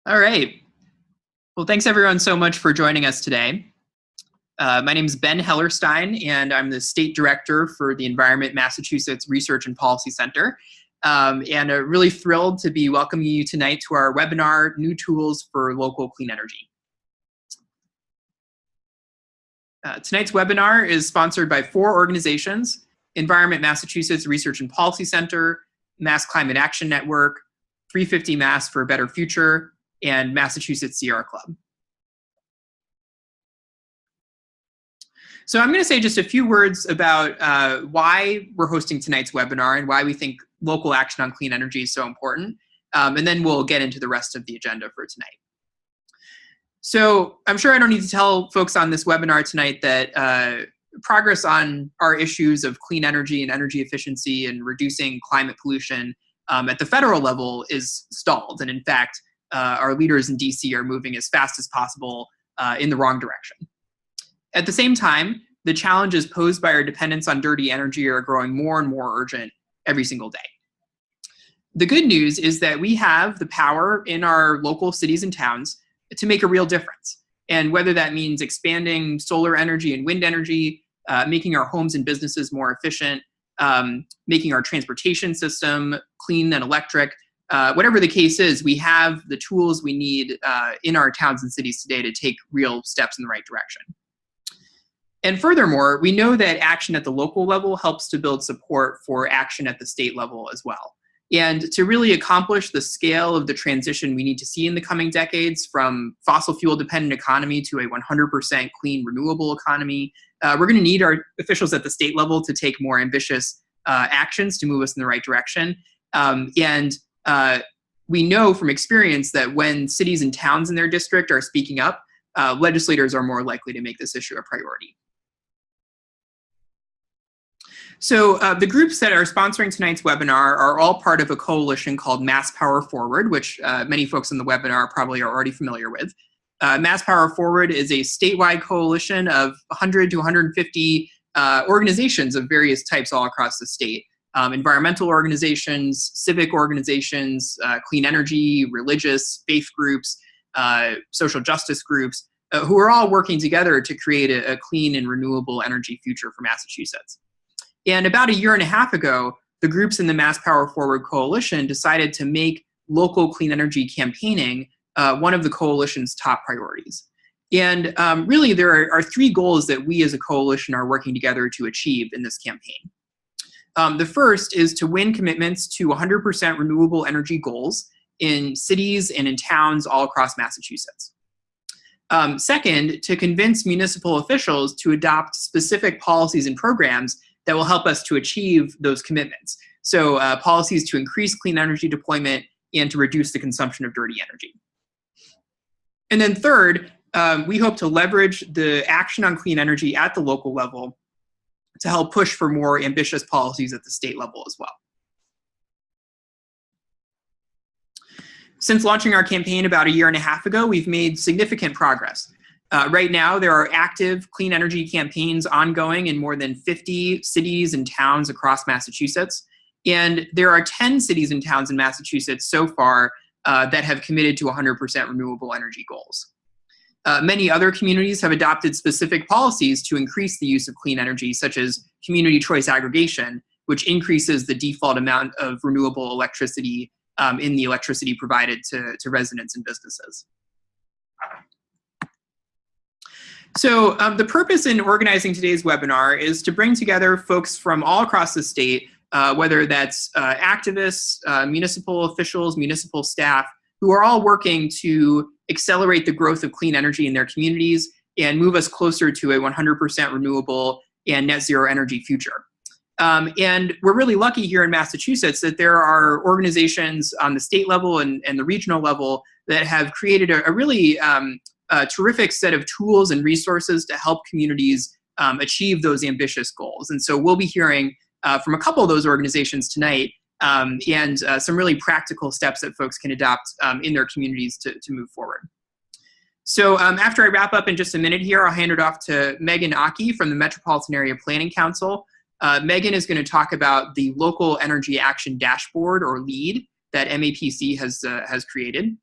All right. Well, thanks everyone so much for joining us today. My name is Ben Hellerstein, and I'm the State Director for the Environment Massachusetts Research and Policy Center. And really thrilled to be welcoming you tonight to our webinar, New Tools for Local Clean Energy. Tonight's webinar is sponsored by 4 organizations: Environment Massachusetts Research and Policy Center, Mass Climate Action Network, 350 Mass for a Better Future, and Massachusetts Sierra Club. So I'm going to say just a few words about why we're hosting tonight's webinar and why we think local action on clean energy is so important, and then we'll get into the rest of the agenda for tonight. So I'm sure I don't need to tell folks on this webinar tonight that progress on our issues of clean energy and energy efficiency and reducing climate pollution at the federal level is stalled. And in fact, our leaders in DC are moving as fast as possible in the wrong direction. At the same time, the challenges posed by our dependence on dirty energy are growing more and more urgent every single day. The good news is that we have the power in our local cities and towns to make a real difference. And whether that means expanding solar energy and wind energy, making our homes and businesses more efficient, making our transportation system clean and electric, whatever the case is, we have the tools we need in our towns and cities today to take real steps in the right direction. And furthermore, we know that action at the local level helps to build support for action at the state level as well. And to really accomplish the scale of the transition we need to see in the coming decades, from fossil fuel dependent economy to a 100% clean renewable economy, we're going to need our officials at the state level to take more ambitious actions to move us in the right direction. We know from experience that when cities and towns in their district are speaking up, legislators are more likely to make this issue a priority. So the groups that are sponsoring tonight's webinar are all part of a coalition called Mass Power Forward, which many folks in the webinar probably are already familiar with. Mass Power Forward is a statewide coalition of 100 to 150 organizations of various types all across the state. Environmental organizations, civic organizations, clean energy, religious, faith groups, social justice groups, who are all working together to create a clean and renewable energy future for Massachusetts. And about 1.5 years ago, the groups in the Mass Power Forward Coalition decided to make local clean energy campaigning one of the coalition's top priorities. And really, there are 3 goals that we as a coalition are working together to achieve in this campaign. The first is to win commitments to 100% renewable energy goals in cities and in towns all across Massachusetts. Second, to convince municipal officials to adopt specific policies and programs that will help us to achieve those commitments. So policies to increase clean energy deployment and to reduce the consumption of dirty energy. And then third, we hope to leverage the action on clean energy at the local level to help push for more ambitious policies at the state level as well. Since launching our campaign about 1.5 years ago, we've made significant progress. Right now, there are active clean energy campaigns ongoing in more than 50 cities and towns across Massachusetts. And there are 10 cities and towns in Massachusetts so far that have committed to 100% renewable energy goals. Many other communities have adopted specific policies to increase the use of clean energy, such as community choice aggregation, which increases the default amount of renewable electricity in the electricity provided to residents and businesses. So the purpose in organizing today's webinar is to bring together folks from all across the state, whether that's activists, municipal officials, municipal staff, who are all working to accelerate the growth of clean energy in their communities and move us closer to a 100% renewable and net zero energy future. And we're really lucky here in Massachusetts that there are organizations on the state level and the regional level that have created a really terrific set of tools and resources to help communities achieve those ambitious goals. And so we'll be hearing from a couple of those organizations tonight and some really practical steps that folks can adopt in their communities to move forward. So after I wrap up in just a minute here, I'll hand it off to Megan Aki from the Metropolitan Area Planning Council. Megan is going to talk about the Local Energy Action Dashboard, or LEAD, that MAPC has created.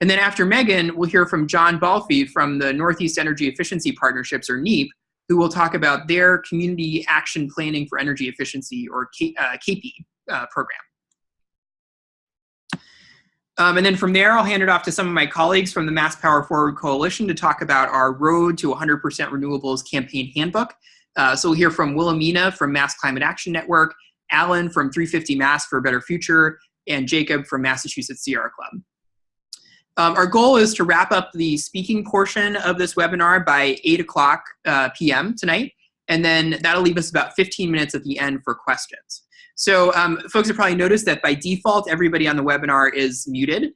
And then after Megan, we'll hear from John Balfe from the Northeast Energy Efficiency Partnerships, or NEEP, who will talk about their Community Action Planning for Energy Efficiency, or KP program. And then from there, I'll hand it off to some of my colleagues from the Mass Power Forward Coalition to talk about our Road to 100% Renewables campaign handbook. So we'll hear from Wilhemina from Mass Climate Action Network, Alan from 350 Mass for a Better Future, and Jacob from Massachusetts Sierra Club. Our goal is to wrap up the speaking portion of this webinar by 8 o'clock p.m. tonight, and then that'll leave us about 15 minutes at the end for questions. So folks have probably noticed that by default, everybody on the webinar is muted.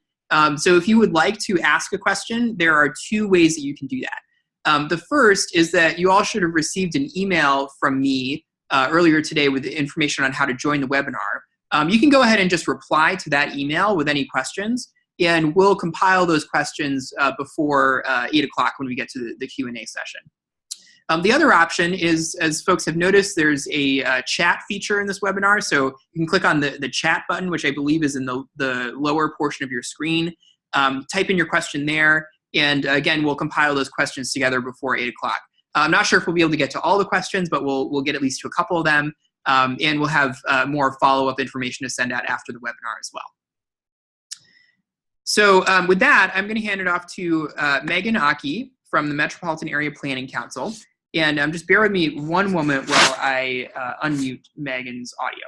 So if you would like to ask a question, there are two ways that you can do that. The first is that you all should have received an email from me earlier today with the information on how to join the webinar. You can go ahead and just reply to that email with any questions, and we'll compile those questions before 8 o'clock when we get to the Q&A session. The other option is, as folks have noticed, there's a chat feature in this webinar. So you can click on the chat button, which I believe is in the lower portion of your screen. Type in your question there, and again, we'll compile those questions together before 8 o'clock. I'm not sure if we'll be able to get to all the questions, but we'll get at least to a couple of them, and we'll have more follow-up information to send out after the webinar as well. So with that, I'm going to hand it off to Megan Aki from the Metropolitan Area Planning Council. And just bear with me one moment while I unmute Megan's audio.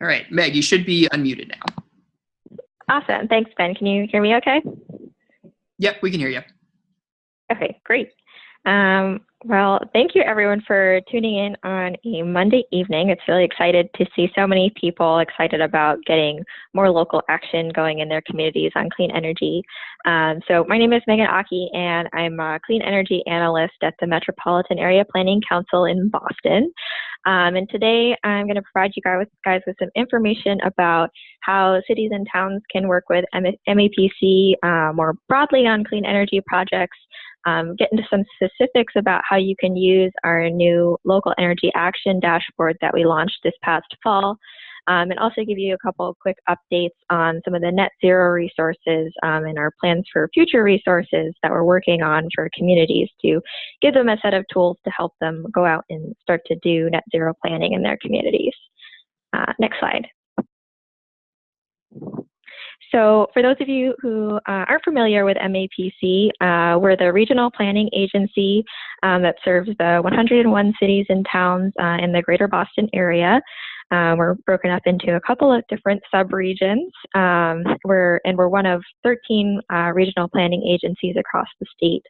All right, Meg, you should be unmuted now. Awesome. Thanks, Ben. Can you hear me okay? Yep, we can hear you. Okay, great. Well, thank you everyone for tuning in on a Monday evening. It's really excited to see so many people excited about getting more local action going in their communities on clean energy. So my name is Megan Aki, and I'm a clean energy analyst at the Metropolitan Area Planning Council in Boston. And today I'm going to provide you guys with some information about how cities and towns can work with MAPC more broadly on clean energy projects, get into some specifics about how you can use our new local energy action dashboard that we launched this past fall, and also give you a couple of quick updates on some of the net zero resources and our plans for future resources that we're working on for communities to give them a set of tools to help them go out and start to do net zero planning in their communities. Next slide. So for those of you who aren't familiar with MAPC, we're the regional planning agency that serves the 101 cities and towns in the greater Boston area. We're broken up into a couple of different sub-regions. We're one of 13 regional planning agencies across the state.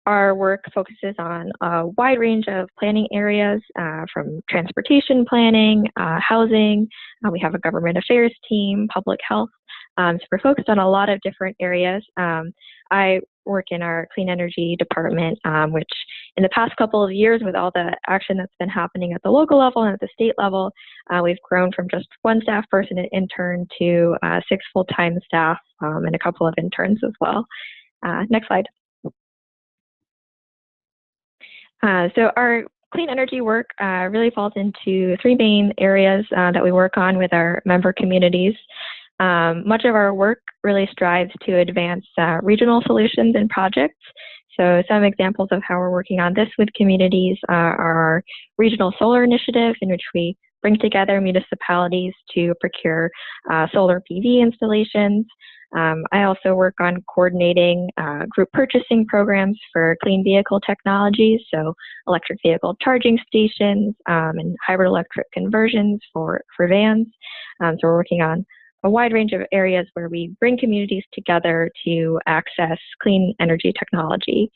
Our work focuses on a wide range of planning areas, from transportation planning, housing. We have a government affairs team, public health. So we're focused on a lot of different areas. I work in our clean energy department, which in the past couple of years, with all the action that's been happening at the local level and at the state level, we've grown from just one staff person, an intern, to 6 full-time staff and a couple of interns as well. Next slide. So our clean energy work really falls into 3 main areas that we work on with our member communities. Much of our work really strives to advance regional solutions and projects. So some examples of how we're working on this with communities are our regional solar initiative, in which we bring together municipalities to procure solar PV installations. I also work on coordinating group purchasing programs for clean vehicle technologies, so electric vehicle charging stations and hybrid electric conversions for vans. So we're working on a wide range of areas where we bring communities together to access clean energy technology.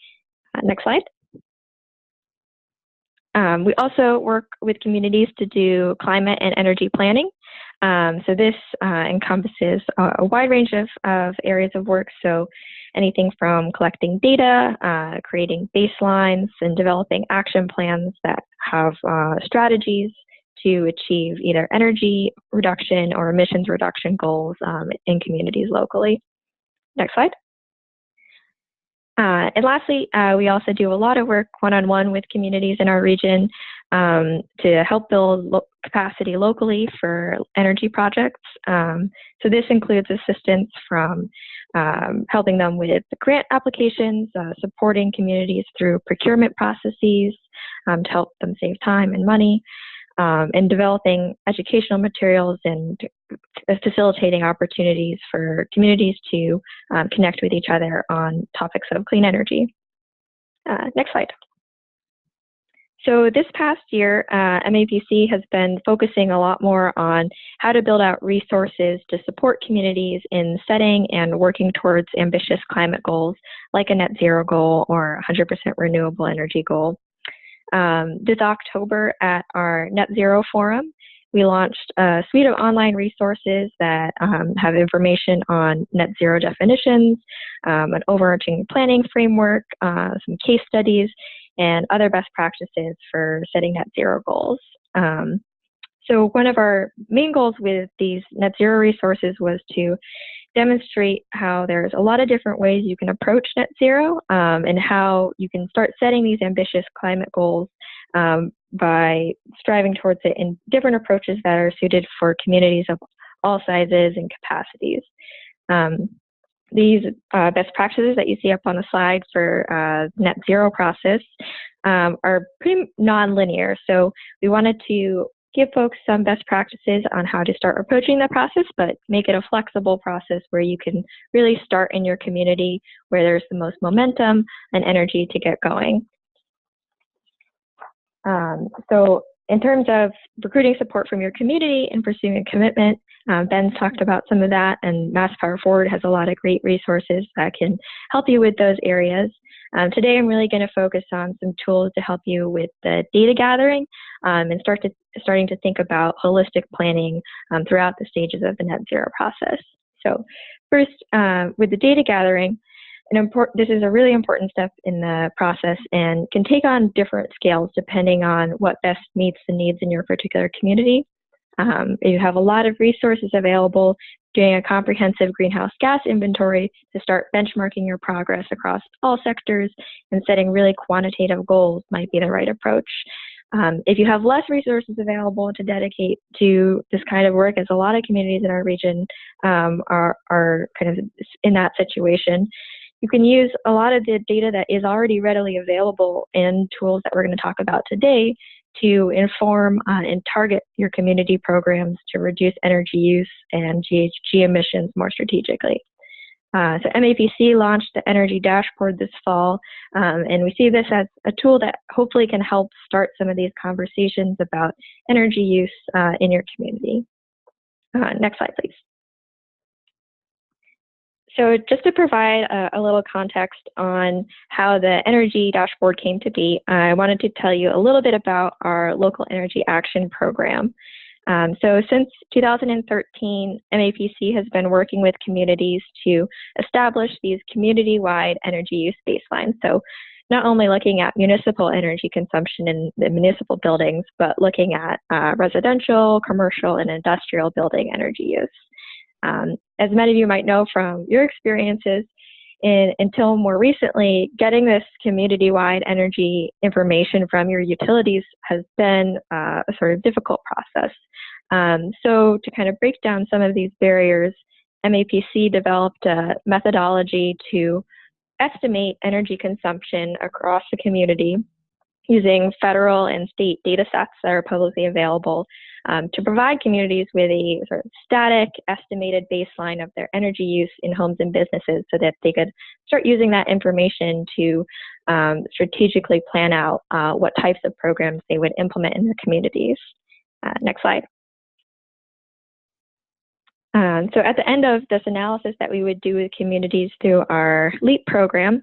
Next slide. We also work with communities to do climate and energy planning. So this encompasses a wide range of areas of work. So anything from collecting data, creating baselines, and developing action plans that have strategies to achieve either energy reduction or emissions reduction goals in communities locally. Next slide. And lastly, we also do a lot of work one-on-one with communities in our region to help build capacity locally for energy projects. So this includes assistance from helping them with the grant applications, supporting communities through procurement processes to help them save time and money, and developing educational materials and facilitating opportunities for communities to connect with each other on topics of clean energy. Next slide. So this past year, MAPC has been focusing a lot more on how to build out resources to support communities in setting and working towards ambitious climate goals, like a net zero goal or 100% renewable energy goal. This October at our Net Zero Forum, we launched a suite of online resources that have information on net zero definitions, an overarching planning framework, some case studies, and other best practices for setting net zero goals. So one of our main goals with these net zero resources was to demonstrate how there's a lot of different ways you can approach net zero and how you can start setting these ambitious climate goals by striving towards it in different approaches that are suited for communities of all sizes and capacities. These best practices that you see up on the slide for net zero process are pretty non-linear. So we wanted to give folks some best practices on how to start approaching the process, but make it a flexible process where you can really start in your community where there's the most momentum and energy to get going. So in terms of recruiting support from your community and pursuing a commitment, Ben's talked about some of that, and Mass Power Forward has a lot of great resources that can help you with those areas. Today, I'm really going to focus on some tools to help you with the data gathering and starting to think about holistic planning throughout the stages of the net zero process. So first, with the data gathering, this is a really important step in the process and can take on different scales depending on what best meets the needs in your particular community. You have a lot of resources available. Doing a comprehensive greenhouse gas inventory to start benchmarking your progress across all sectors and setting really quantitative goals might be the right approach. If you have less resources available to dedicate to this kind of work, as a lot of communities in our region are kind of in that situation, you can use a lot of the data that is already readily available in tools that we're going to talk about today to inform and target your community programs to reduce energy use and GHG emissions more strategically. So MAPC launched the Energy Dashboard this fall, and we see this as a tool that hopefully can help start some of these conversations about energy use in your community. Next slide, please. So just to provide a little context on how the Energy Dashboard came to be, I wanted to tell you a little bit about our Local Energy Action Program. So since 2013, MAPC has been working with communities to establish these community-wide energy use baselines. So not only looking at municipal energy consumption in the municipal buildings, but looking at residential, commercial, and industrial building energy use. As many of you might know from your experiences, until more recently, getting this community-wide energy information from your utilities has been a sort of difficult process. So to kind of break down some of these barriers, MAPC developed a methodology to estimate energy consumption across the community using federal and state data sets that are publicly available to provide communities with a sort of static estimated baseline of their energy use in homes and businesses so that they could start using that information to strategically plan out what types of programs they would implement in their communities. Next slide. So at the end of this analysis that we would do with communities through our LEAP program,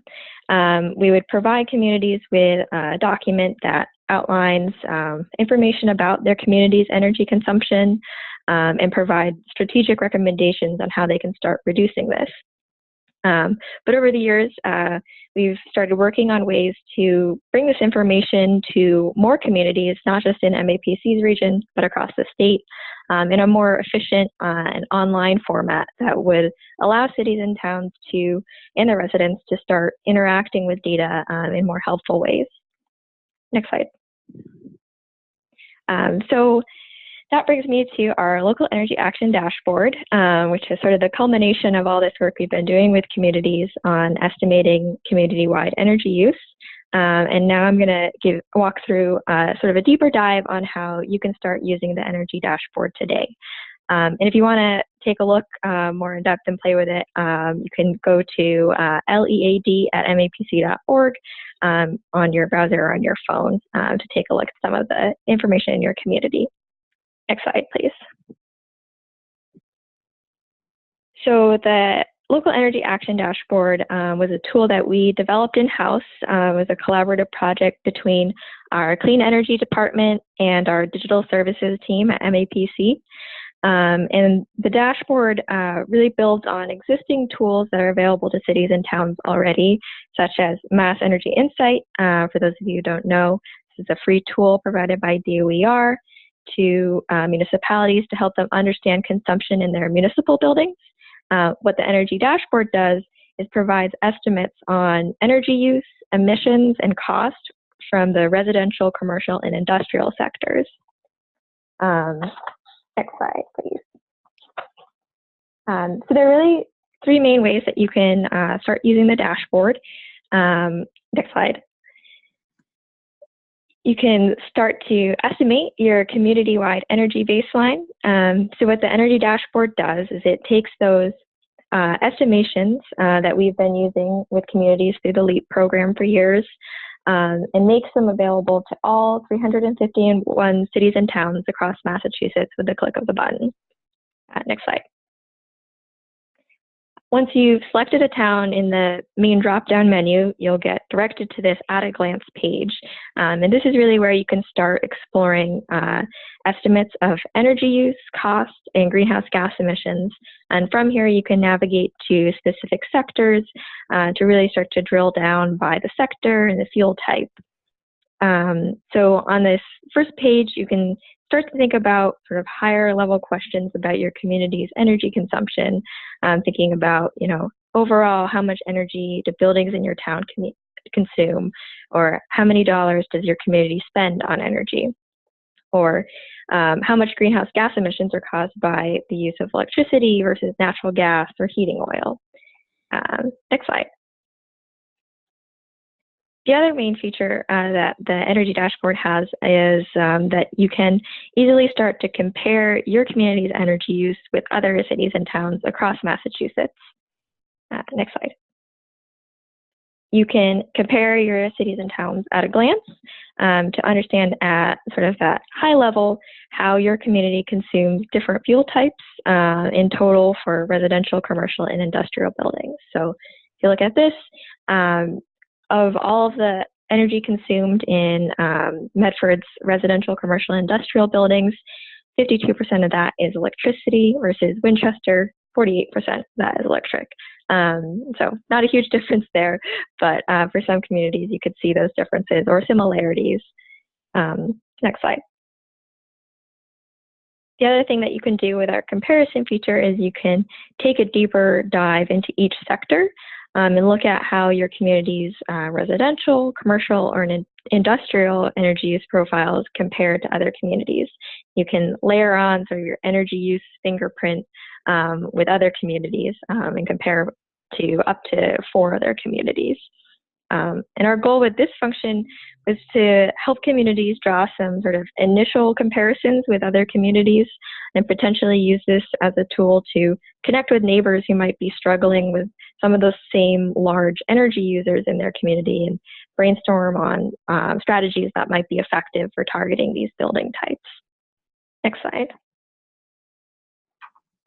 we would provide communities with a document that outlines information about their community's energy consumption and provide strategic recommendations on how they can start reducing this. But over the years, we've started working on ways to bring this information to more communities, not just in MAPC's region, but across the state, in a more efficient and online format that would allow cities and towns to, and their residents to start interacting with data in more helpful ways. Next slide. So that brings me to our local energy action dashboard, which is sort of the culmination of all this work we've been doing with communities on estimating community-wide energy use. And now I'm going to walk through sort of a deeper dive on how you can start using the energy dashboard today. And if you want to take a look more in depth and play with it, you can go to lead@mapc.org on your browser or on your phone to take a look at some of the information in your community. Next slide, please. So the Local Energy Action Dashboard was a tool that we developed in-house. It was a collaborative project between our Clean Energy Department and our Digital Services team at MAPC. And the dashboard really builds on existing tools that are available to cities and towns already, such as Mass Energy Insight. For those of you who don't know, this is a free tool provided by DOER to municipalities to help them understand consumption in their municipal buildings. What the Energy Dashboard does is provides estimates on energy use, emissions, and cost from the residential, commercial, and industrial sectors. Next slide, please. So there are really three main ways that you can start using the dashboard. Next slide. You can start to estimate your community-wide energy baseline. So what the Energy Dashboard does is it takes those estimations that we've been using with communities through the LEAP program for years and makes them available to all 351 cities and towns across Massachusetts with the click of the button. Next slide. Once you've selected a town in the main drop-down menu, you'll get directed to this at-a-glance page. And this is really where you can start exploring estimates of energy use, cost, and greenhouse gas emissions. And from here, you can navigate to specific sectors to really start to drill down by the sector and the fuel type. So on this first page, you can start to think about sort of higher level questions about your community's energy consumption, thinking about, overall, how much energy do buildings in your town consume, or how many dollars does your community spend on energy, or how much greenhouse gas emissions are caused by the use of electricity versus natural gas or heating oil. Next slide. The other main feature that the Energy Dashboard has is that you can easily start to compare your community's energy use with other cities and towns across Massachusetts. Next slide. You can compare your cities and towns at a glance to understand at sort of that high level how your community consumes different fuel types in total for residential, commercial, and industrial buildings. So if you look at this, of all of the energy consumed in Medford's residential, commercial, and industrial buildings, 52% of that is electricity versus Winchester, 48% of that is electric. So not a huge difference there, but for some communities, you could see those differences or similarities. Next slide. The other thing that you can do with our comparison feature is you can take a deeper dive into each sector and look at how your community's residential, commercial, or industrial energy use profiles compare to other communities. You can layer on sort of your energy use fingerprint with other communities and compare to up to 4 other communities. And our goal with this function was to help communities draw some sort of initial comparisons with other communities and potentially use this as a tool to connect with neighbors who might be struggling with some of those same large energy users in their community and brainstorm on strategies that might be effective for targeting these building types. Next slide.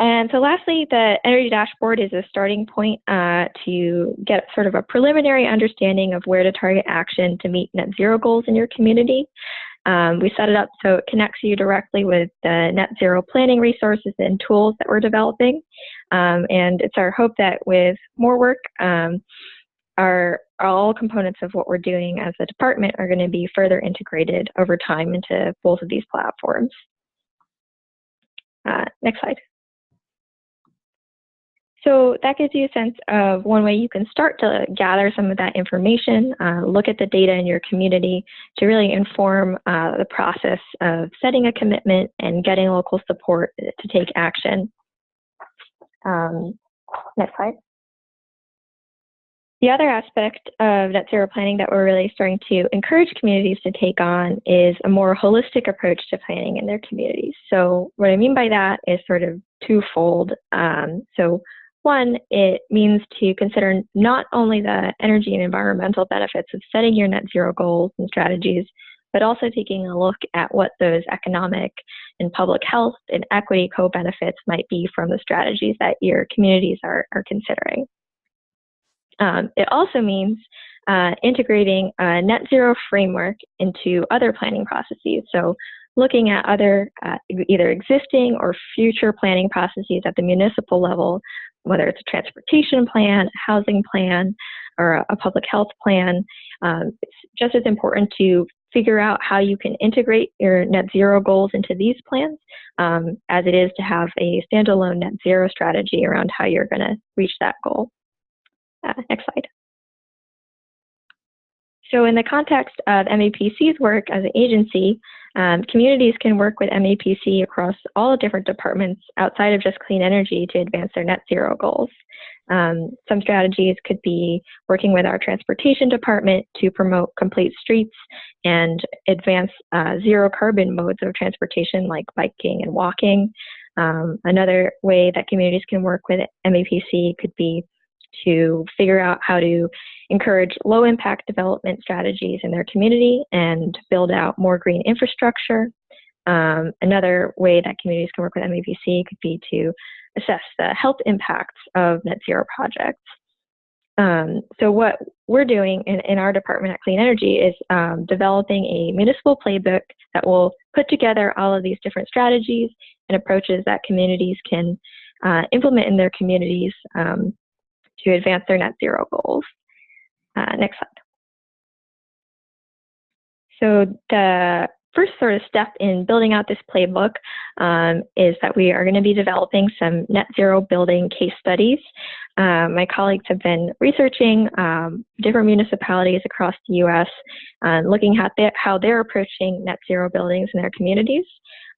And so lastly, the Energy Dashboard is a starting point to get sort of a preliminary understanding of where to target action to meet net zero goals in your community. We set it up so it connects you directly with the net zero planning resources and tools that we're developing. And it's our hope that with more work, all components of what we're doing as a department are going to be further integrated over time into both of these platforms. Next slide. So that gives you a sense of one way you can start to gather some of that information, look at the data in your community to really inform the process of setting a commitment and getting local support to take action. Next slide. The other aspect of net zero planning that we're really starting to encourage communities to take on is a more holistic approach to planning in their communities. So what I mean by that is sort of twofold. So one, it means to consider not only the energy and environmental benefits of setting your net zero goals and strategies, but also taking a look at what those economic and public health and equity co-benefits might be from the strategies that your communities are considering. It also means integrating a net zero framework into other planning processes. So looking at other either existing or future planning processes at the municipal level, whether it's a transportation plan, housing plan, or a public health plan. It's just as important to figure out how you can integrate your net zero goals into these plans as it is to have a standalone net zero strategy around how you're going to reach that goal. Next slide. So in the context of MAPC's work as an agency, communities can work with MAPC across all the different departments outside of just clean energy to advance their net zero goals. Some strategies could be working with our transportation department to promote complete streets and advance zero carbon modes of transportation like biking and walking. Another way that communities can work with MAPC could be to figure out how to encourage low impact development strategies in their community and build out more green infrastructure. Another way that communities can work with MAPC could be to assess the health impacts of net zero projects. So what we're doing in our department at Clean Energy is developing a municipal playbook that will put together all of these different strategies and approaches that communities can implement in their communities to advance their net zero goals. Next slide. So the first sort of step in building out this playbook is that we are going to be developing some net zero building case studies. My colleagues have been researching different municipalities across the U.S., looking at how they're approaching net zero buildings in their communities.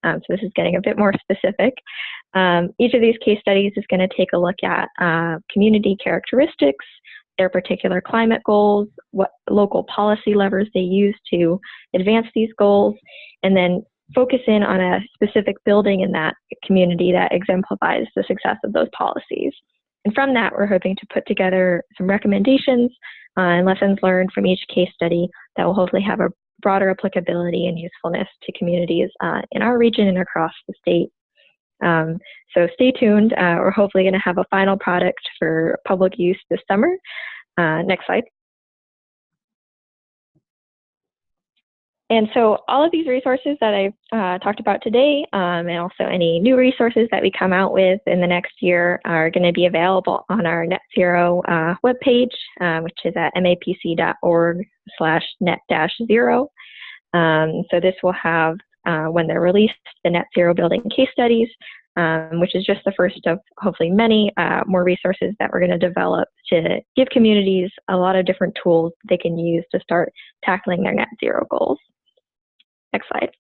So this is getting a bit more specific. Each of these case studies is going to take a look at community characteristics, their particular climate goals, what local policy levers they use to advance these goals, and then focus in on a specific building in that community that exemplifies the success of those policies. And from that, we're hoping to put together some recommendations and lessons learned from each case study that will hopefully have a broader applicability and usefulness to communities in our region and across the state. So stay tuned. We're hopefully going to have a final product for public use this summer. Next slide. And so all of these resources that I've talked about today, and also any new resources that we come out with in the next year are going to be available on our Net Zero webpage, which is at mapc.org/net-zero. So this will have, when they're released, the Net Zero building case studies, which is just the first of hopefully many more resources that we're going to develop to give communities a lot of different tools they can use to start tackling their net zero goals. Next slide.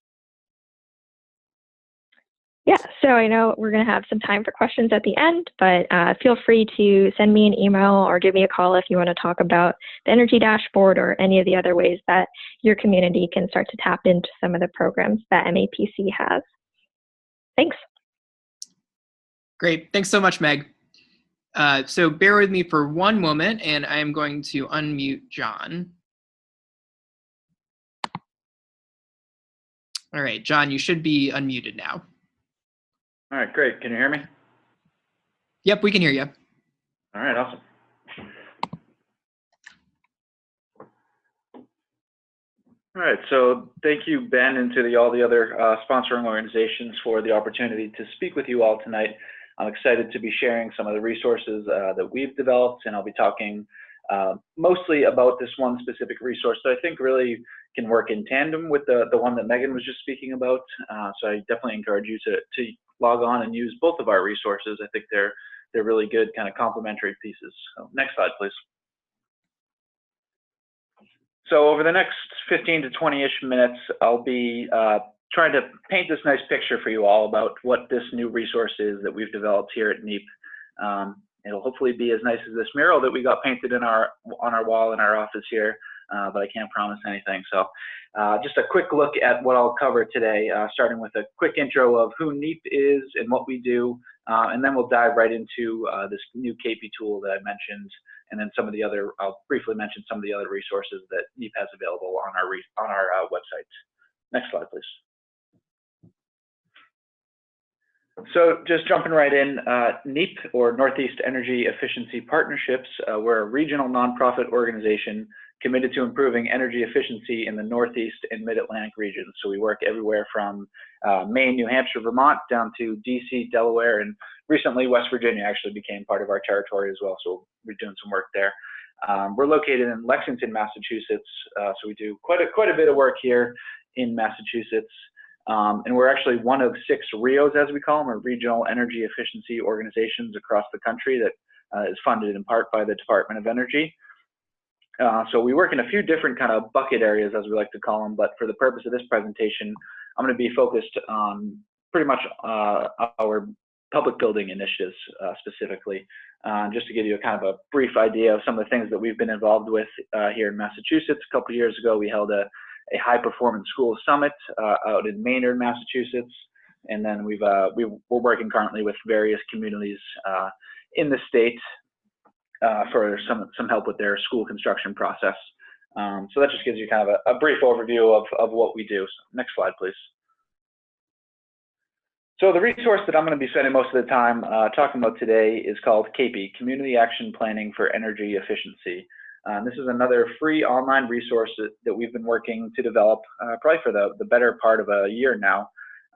Yeah, so I know we're going to have some time for questions at the end, but feel free to send me an email or give me a call if you want to talk about the energy dashboard or any of the other ways that your community can start to tap into some of the programs that MAPC has. Thanks. Great. Thanks so much, Meg. So bear with me for one moment, and I am going to unmute John. All right, John, you should be unmuted now. All right, great. Can you hear me? Yep, we can hear you. All right, awesome. All right, so thank you, Ben, and to all the other sponsoring organizations for the opportunity to speak with you all tonight. I'm excited to be sharing some of the resources that we've developed, and I'll be talking mostly about this one specific resource that I think really can work in tandem with the one that Megan was just speaking about. So I definitely encourage you to log on and use both of our resources. I think they're really good kind of complementary pieces. So next slide, please. So over the next 15 to 20-ish minutes, I'll be trying to paint this nice picture for you all about what this new resource is that we've developed here at NEEP. It'll hopefully be as nice as this mural that we got painted on our wall in our office here, but I can't promise anything. So just a quick look at what I'll cover today, starting with a quick intro of who NEEP is and what we do, and then we'll dive right into this new KP tool that I mentioned, and then some of the other, I'll briefly mention some of the other resources that NEEP has available on our website. Next slide, please. So just jumping right in, NEEP, or Northeast Energy Efficiency Partnerships, we're a regional nonprofit organization committed to improving energy efficiency in the Northeast and Mid-Atlantic regions. So we work everywhere from Maine, New Hampshire, Vermont, down to DC, Delaware, and recently West Virginia actually became part of our territory as well. So we're doing some work there. We're located in Lexington, Massachusetts, so we do quite a bit of work here in Massachusetts. And we're actually one of 6 RIOs, as we call them, or Regional Energy Efficiency Organizations across the country that is funded in part by the Department of Energy. So we work in a few different kind of bucket areas, as we like to call them, but for the purpose of this presentation, I'm going to be focused on pretty much our public building initiatives specifically, just to give you a kind of a brief idea of some of the things that we've been involved with here in Massachusetts. A couple of years ago, we held a high performance school summit out in Maynard, Massachusetts, and then we're working currently with various communities in the state for some help with their school construction process. So that just gives you kind of a brief overview of what we do. So next slide, please. So the resource that I'm going to be spending most of the time talking about today is called KP, Community Action Planning for Energy Efficiency. This is another free online resource that we've been working to develop probably for the better part of a year now.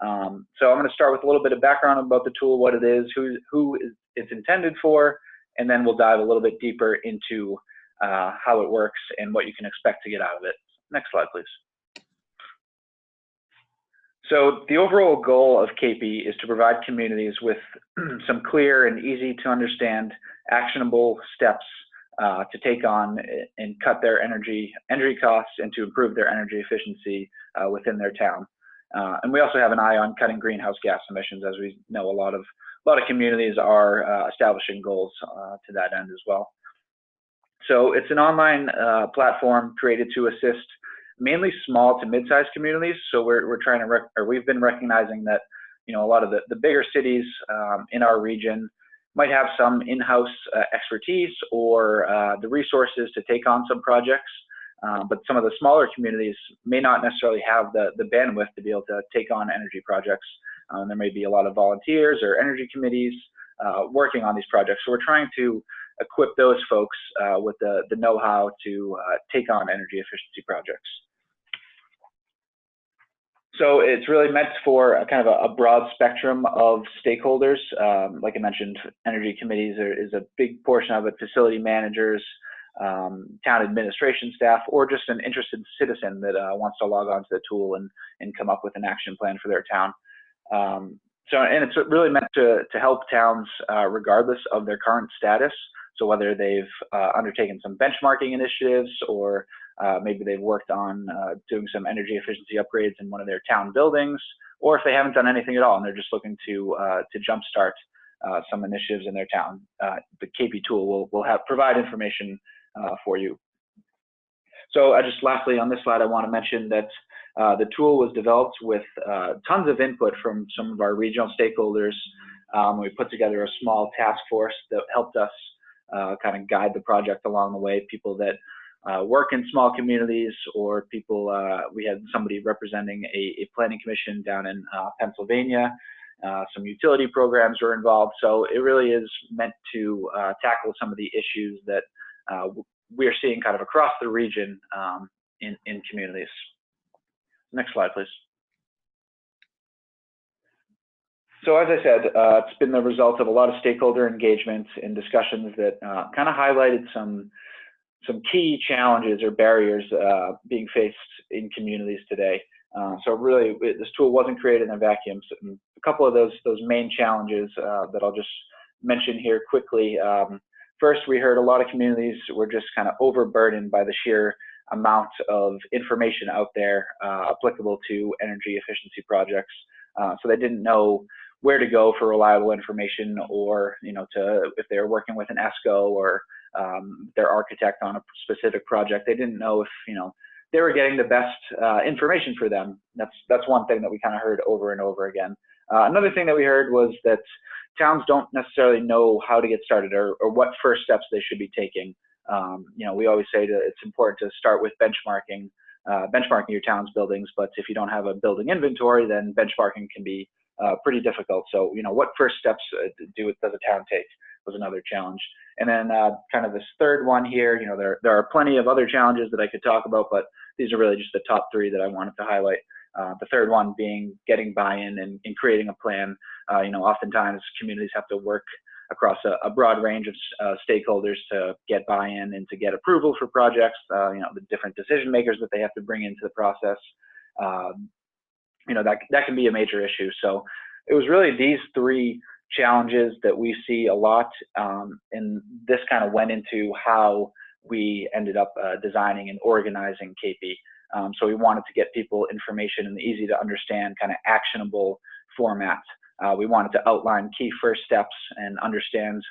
So I'm going to start with a little bit of background about the tool, what it is, who it's intended for, and then we'll dive a little bit deeper into how it works and what you can expect to get out of it. Next slide, please. So the overall goal of KP is to provide communities with some clear and easy to understand actionable steps to take on and cut their energy costs and to improve their energy efficiency within their town. And we also have an eye on cutting greenhouse gas emissions, as we know a lot of communities are establishing goals to that end as well. So it's an online platform created to assist mainly small to mid-sized communities. So we've been recognizing that, you know, a lot of the bigger cities in our region might have some in-house expertise or the resources to take on some projects, but some of the smaller communities may not necessarily have the bandwidth to be able to take on energy projects. There may be a lot of volunteers or energy committees working on these projects. So we're trying to equip those folks with the know-how to take on energy efficiency projects. So it's really meant for a kind of a broad spectrum of stakeholders. Like I mentioned, energy committees is a big portion of it, facility managers, town administration staff, or just an interested citizen that wants to log on to the tool and come up with an action plan for their town. And it's really meant to help towns regardless of their current status. So whether they've undertaken some benchmarking initiatives or maybe they've worked on doing some energy efficiency upgrades in one of their town buildings, or if they haven't done anything at all and they're just looking to jumpstart some initiatives in their town, the KP tool will provide information for you. So lastly on this slide, I want to mention that the tool was developed with tons of input from some of our regional stakeholders. We put together a small task force that helped us kind of guide the project along the way, people that work in small communities, or people, we had somebody representing a planning commission down in Pennsylvania. Some utility programs were involved. So it really is meant to tackle some of the issues that we're seeing kind of across the region in communities. Next slide, please. So as I said, it's been the result of a lot of stakeholder engagement and discussions that kind of highlighted some key challenges or barriers being faced in communities today. So really, this tool wasn't created in a vacuum. So a couple of those main challenges that I'll just mention here quickly. First, we heard a lot of communities were just kind of overburdened by the sheer amount of information out there applicable to energy efficiency projects. So they didn't know where to go for reliable information, or if they were working with an ESCO or their architect on a specific project, they didn't know if they were getting the best information for them. That's one thing that we kind of heard over and over again. Another thing that we heard was that towns don't necessarily know how to get started or what first steps they should be taking. We always say that it's important to start with benchmarking your town's buildings, but if you don't have a building inventory, then benchmarking can be pretty difficult. So, what first steps does a town take was another challenge. And then kind of this third one here, there are plenty of other challenges that I could talk about, but these are really just the top three that I wanted to highlight. The third one being getting buy-in and creating a plan. Oftentimes communities have to work across a broad range of stakeholders to get buy-in and to get approval for projects, the different decision makers that they have to bring into the process. That can be a major issue. So it was really these three challenges that we see a lot, and this kind of went into how we ended up designing and organizing KP. So we wanted to get people information in the easy to understand, kind of actionable format. We wanted to outline key first steps and understand,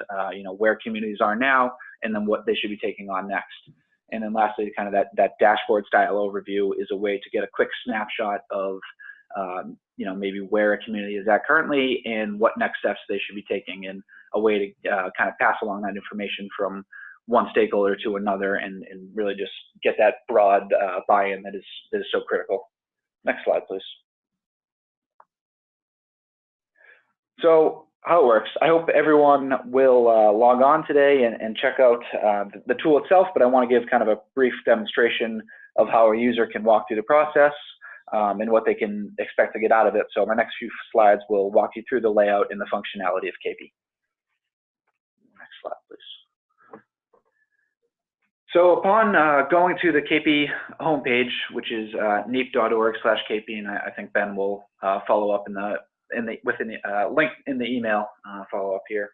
where communities are now, and then what they should be taking on next. And then lastly, kind of that dashboard style overview is a way to get a quick snapshot of, maybe where a community is at currently and what next steps they should be taking, and a way to kind of pass along that information from one stakeholder to another, and really just get that broad buy-in that is so critical. Next slide, please. So how it works, I hope everyone will log on today and check out the tool itself, but I want to give kind of a brief demonstration of how a user can walk through the process and what they can expect to get out of it. So my next few slides will walk you through the layout and the functionality of KP. Next slide, please. So upon going to the KP homepage, which is neep.org/KP, and I think Ben will follow up within the link in the email follow up here.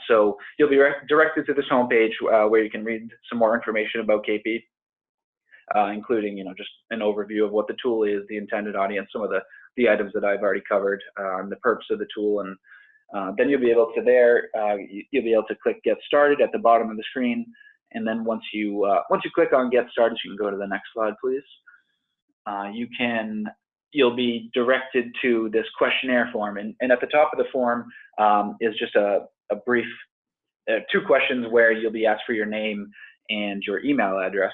So you'll be directed to this homepage where you can read some more information about KP, including just an overview of what the tool is, the intended audience, some of the items that I've already covered, the purpose of the tool, and then you'll be able to click Get Started at the bottom of the screen. And then once you click on Get Started, you can go to the next slide, please. You'll be directed to this questionnaire form, and at the top of the form is just a brief 2 questions where you'll be asked for your name and your email address.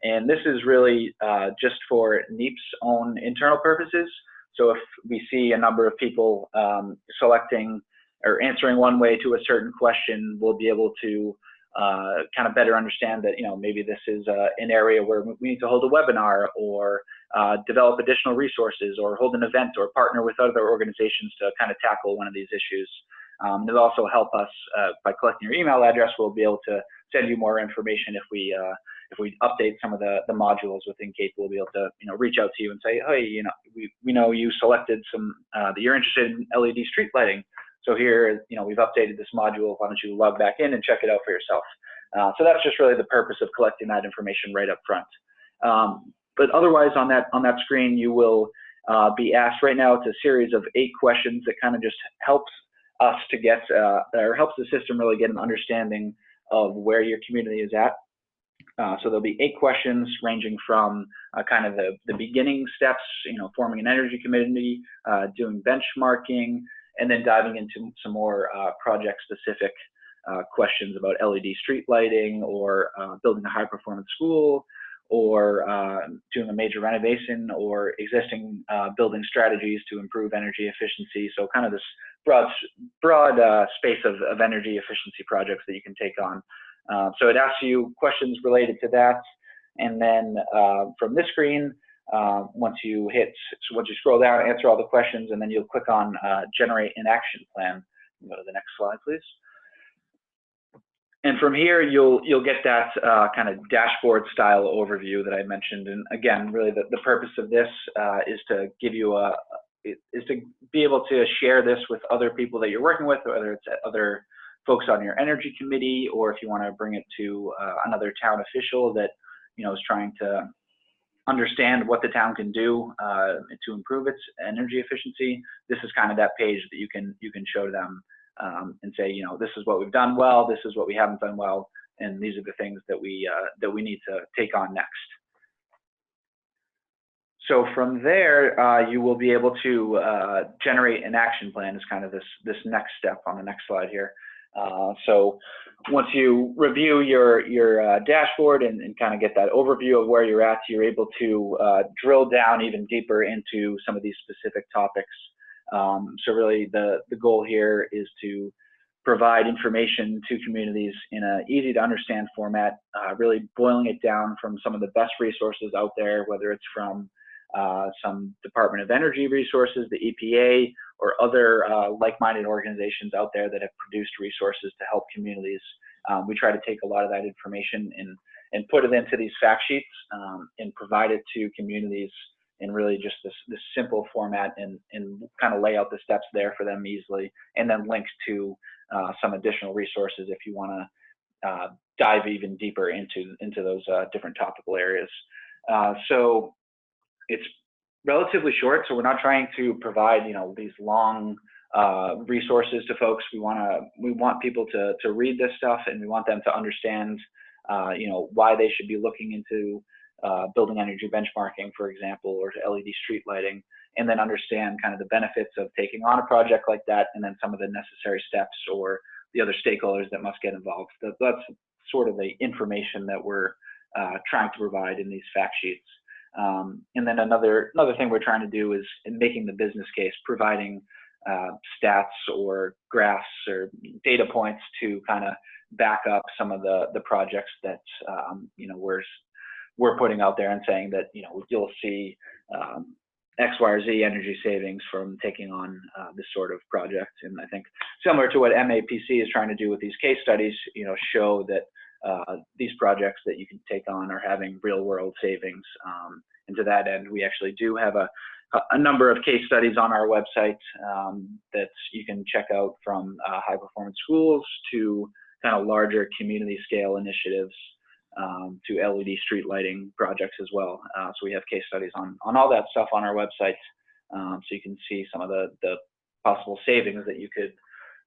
And this is really just for NEEP's own internal purposes. So if we see a number of people selecting or answering one way to a certain question, we'll be able to kind of better understand that, maybe this is an area where we need to hold a webinar, or develop additional resources, or hold an event, or partner with other organizations to kind of tackle one of these issues. It'll also help us by collecting your email address. We'll be able to send you more information if we update some of the modules within KP. We'll be able to reach out to you and say, hey, we know you selected that you're interested in LED street lighting. So here, we've updated this module. Why don't you log back in and check it out for yourself? So that's just really the purpose of collecting that information right up front. But otherwise, on that screen, you will be asked right now. It's a series of 8 questions that kind of just helps us to get, or helps the system really get an understanding of where your community is at. So there'll be 8 questions ranging from kind of the beginning steps, forming an energy committee, doing benchmarking, and then diving into some more project-specific questions about LED street lighting, or building a high-performance school, or doing a major renovation, or existing building strategies to improve energy efficiency. So kind of this broad space of energy efficiency projects that you can take on. So it asks you questions related to that, and then from this screen, once you scroll down, answer all the questions, and then you'll click on Generate an Action Plan. Go to the next slide, please. And from here, you'll get that kind of dashboard style overview that I mentioned. And again, really the purpose of this is to give you is to be able to share this with other people that you're working with, whether it's other folks on your energy committee, or if you want to bring it to another town official that is trying to understand what the town can do to improve its energy efficiency. This is kind of that page that you can show them and say, this is what we've done well, this is what we haven't done well, and these are the things that we need to take on next. So from there, you will be able to generate an action plan. Is kind of this next step on the next slide here. So once you review your dashboard and kind of get that overview of where you're at, you're able to drill down even deeper into some of these specific topics. So really the goal here is to provide information to communities in an easy to understand format, really boiling it down from some of the best resources out there, whether it's from some Department of Energy resources, the EPA, or other like-minded organizations out there that have produced resources to help communities. We try to take a lot of that information and put it into these fact sheets and provide it to communities in really just this simple format and kind of lay out the steps there for them easily, and then links to some additional resources if you want to dive even deeper into those different topical areas. So it's relatively short, so we're not trying to provide these long resources to folks. We want people to read this stuff, and we want them to understand why they should be looking into building energy benchmarking, for example, or to LED street lighting, and then understand kind of the benefits of taking on a project like that, and then some of the necessary steps or the other stakeholders that must get involved. That's sort of the information that we're trying to provide in these fact sheets. And then another thing we're trying to do is in making the business case, providing stats or graphs or data points to kind of back up some of the projects that we're putting out there and saying that you'll see X, Y, or Z energy savings from taking on this sort of project. And I think similar to what MAPC is trying to do with these case studies, show that these projects that you can take on are having real world savings. And to that end, we actually do have a number of case studies on our website that you can check out, from high performance schools to kind of larger community scale initiatives to LED street lighting projects as well. So we have case studies on all that stuff on our website, so you can see some of the possible savings that you could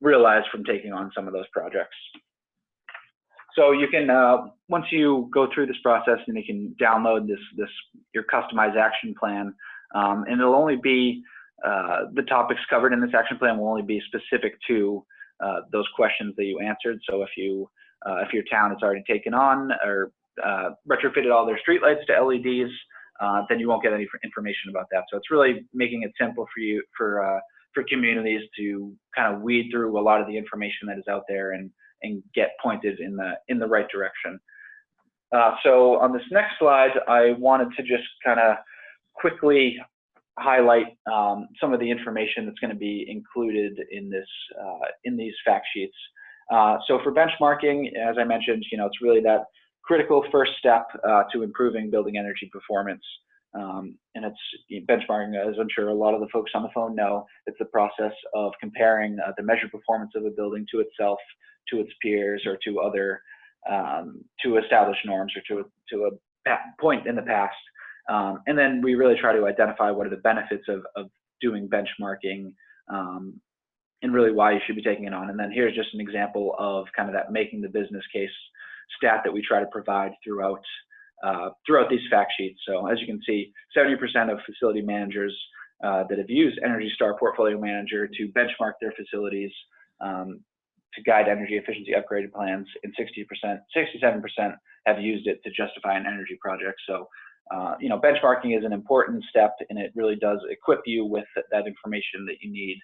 realize from taking on some of those projects. So you can, once you go through this process, and you can download your customized action plan, and it'll only be, the topics covered in this action plan will only be specific to those questions that you answered. So if your town has already taken on or retrofitted all their streetlights to LEDs, then you won't get any information about that. So it's really making it simple for communities to kind of weed through a lot of the information that is out there and get pointed in the right direction. So on this next slide, I wanted to just kind of quickly highlight some of the information that's going to be included in these fact sheets. So for benchmarking, as I mentioned, it's really that critical first step to improving building energy performance. And it's benchmarking, as I'm sure a lot of the folks on the phone know, it's the process of comparing the measured performance of a building to itself, to its peers, or to other to established norms, or to a point in the past. And then we really try to identify what are the benefits of doing benchmarking, and really why you should be taking it on. And then here's just an example of kind of that making the business case stat that we try to provide throughout these fact sheets. So as you can see, 70% of facility managers that have used Energy Star Portfolio Manager to benchmark their facilities to guide energy efficiency upgraded plans, and 67% have used it to justify an energy project. So benchmarking is an important step, and it really does equip you with that information that you need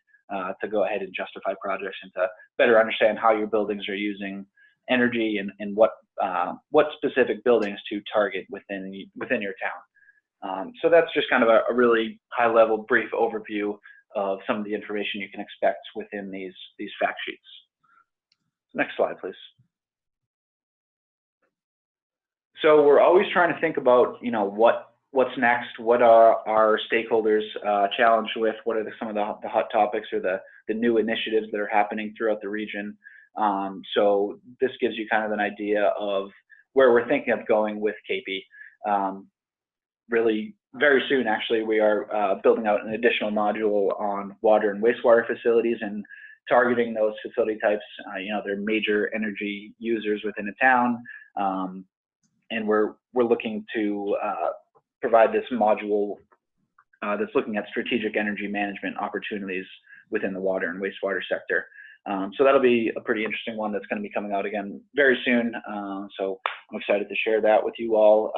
to go ahead and justify projects, and to better understand how your buildings are using energy, and what specific buildings to target within your town. So that's just kind of a really high level brief overview of some of the information you can expect within these fact sheets. Next slide, please. So we're always trying to think about, what's next, what are our stakeholders challenged with, what are some of the hot topics or the new initiatives that are happening throughout the region. So this gives you kind of an idea of where we're thinking of going with KP. Really, very soon, actually, we are building out an additional module on water and wastewater facilities and targeting those facility types. They're major energy users within a town, and we're looking to provide this module that's looking at strategic energy management opportunities within the water and wastewater sector. So that'll be a pretty interesting one that's going to be coming out again very soon. So I'm excited to share that with you all.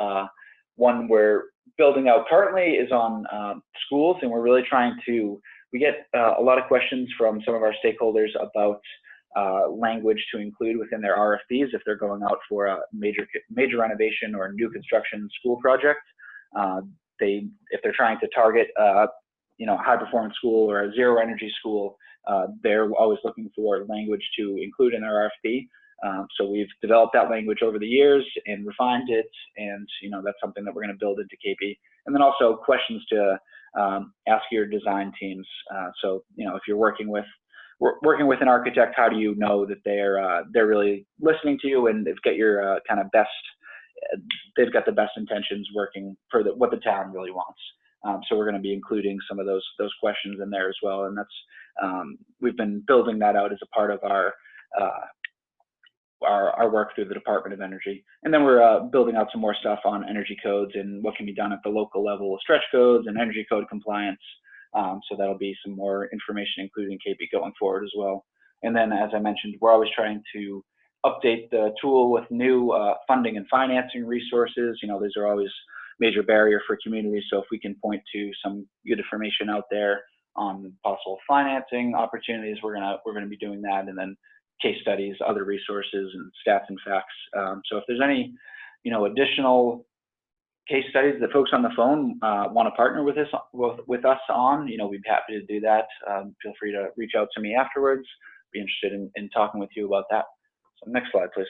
One we're building out currently is on schools, and we're really trying to, we get a lot of questions from some of our stakeholders about language to include within their RFPs if they're going out for a major renovation or new construction school project. If they're trying to target a high performance school or a zero energy school, they're always looking for language to include in their RFP. So we've developed that language over the years and refined it, and that's something that we're going to build into KP. And then also questions to ask your design teams. So if you're working with an architect, how do you know that they're really listening to you and they've got your kind of best, they've got the best intentions working for what the town really wants. So we're going to be including some of those questions in there as well, and that's we've been building that out as a part of our work through the Department of Energy. And then we're building out some more stuff on energy codes and what can be done at the local level, stretch codes and energy code compliance. So that'll be some more information including KP going forward as well. And then, as I mentioned, we're always trying to update the tool with new funding and financing resources. These are always major barrier for communities. So if we can point to some good information out there on possible financing opportunities, we're gonna be doing that. And then case studies, other resources, and stats and facts. So if there's any, additional case studies that folks on the phone want to partner with us on, we'd be happy to do that. Feel free to reach out to me afterwards. Be interested in talking with you about that. So next slide, please.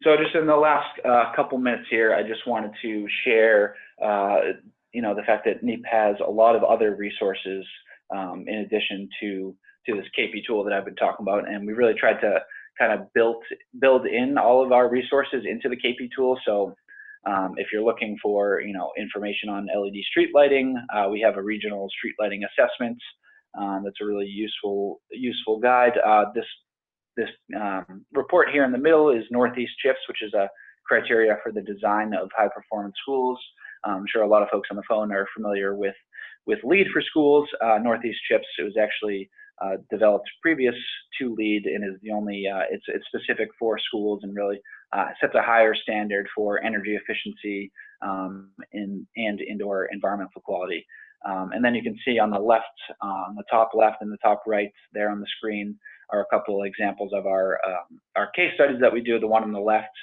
So just in the last couple minutes here, I just wanted to share, the fact that NEEP has a lot of other resources in addition to this KP tool that I've been talking about, and we really tried to kind of build in all of our resources into the KP tool. So if you're looking for information on LED street lighting, we have a regional street lighting assessment. That's a really useful guide. This report here in the middle is Northeast CHIPS, which is a criteria for the design of high performance schools. I'm sure a lot of folks on the phone are familiar with LEED for schools. Northeast CHIPS, it was actually developed previous to LEED and is the only, it's specific for schools and really sets a higher standard for energy efficiency and indoor environmental quality. And then you can see on the left, on the top left and the top right there on the screen are a couple of examples of our case studies that we do. The one on the left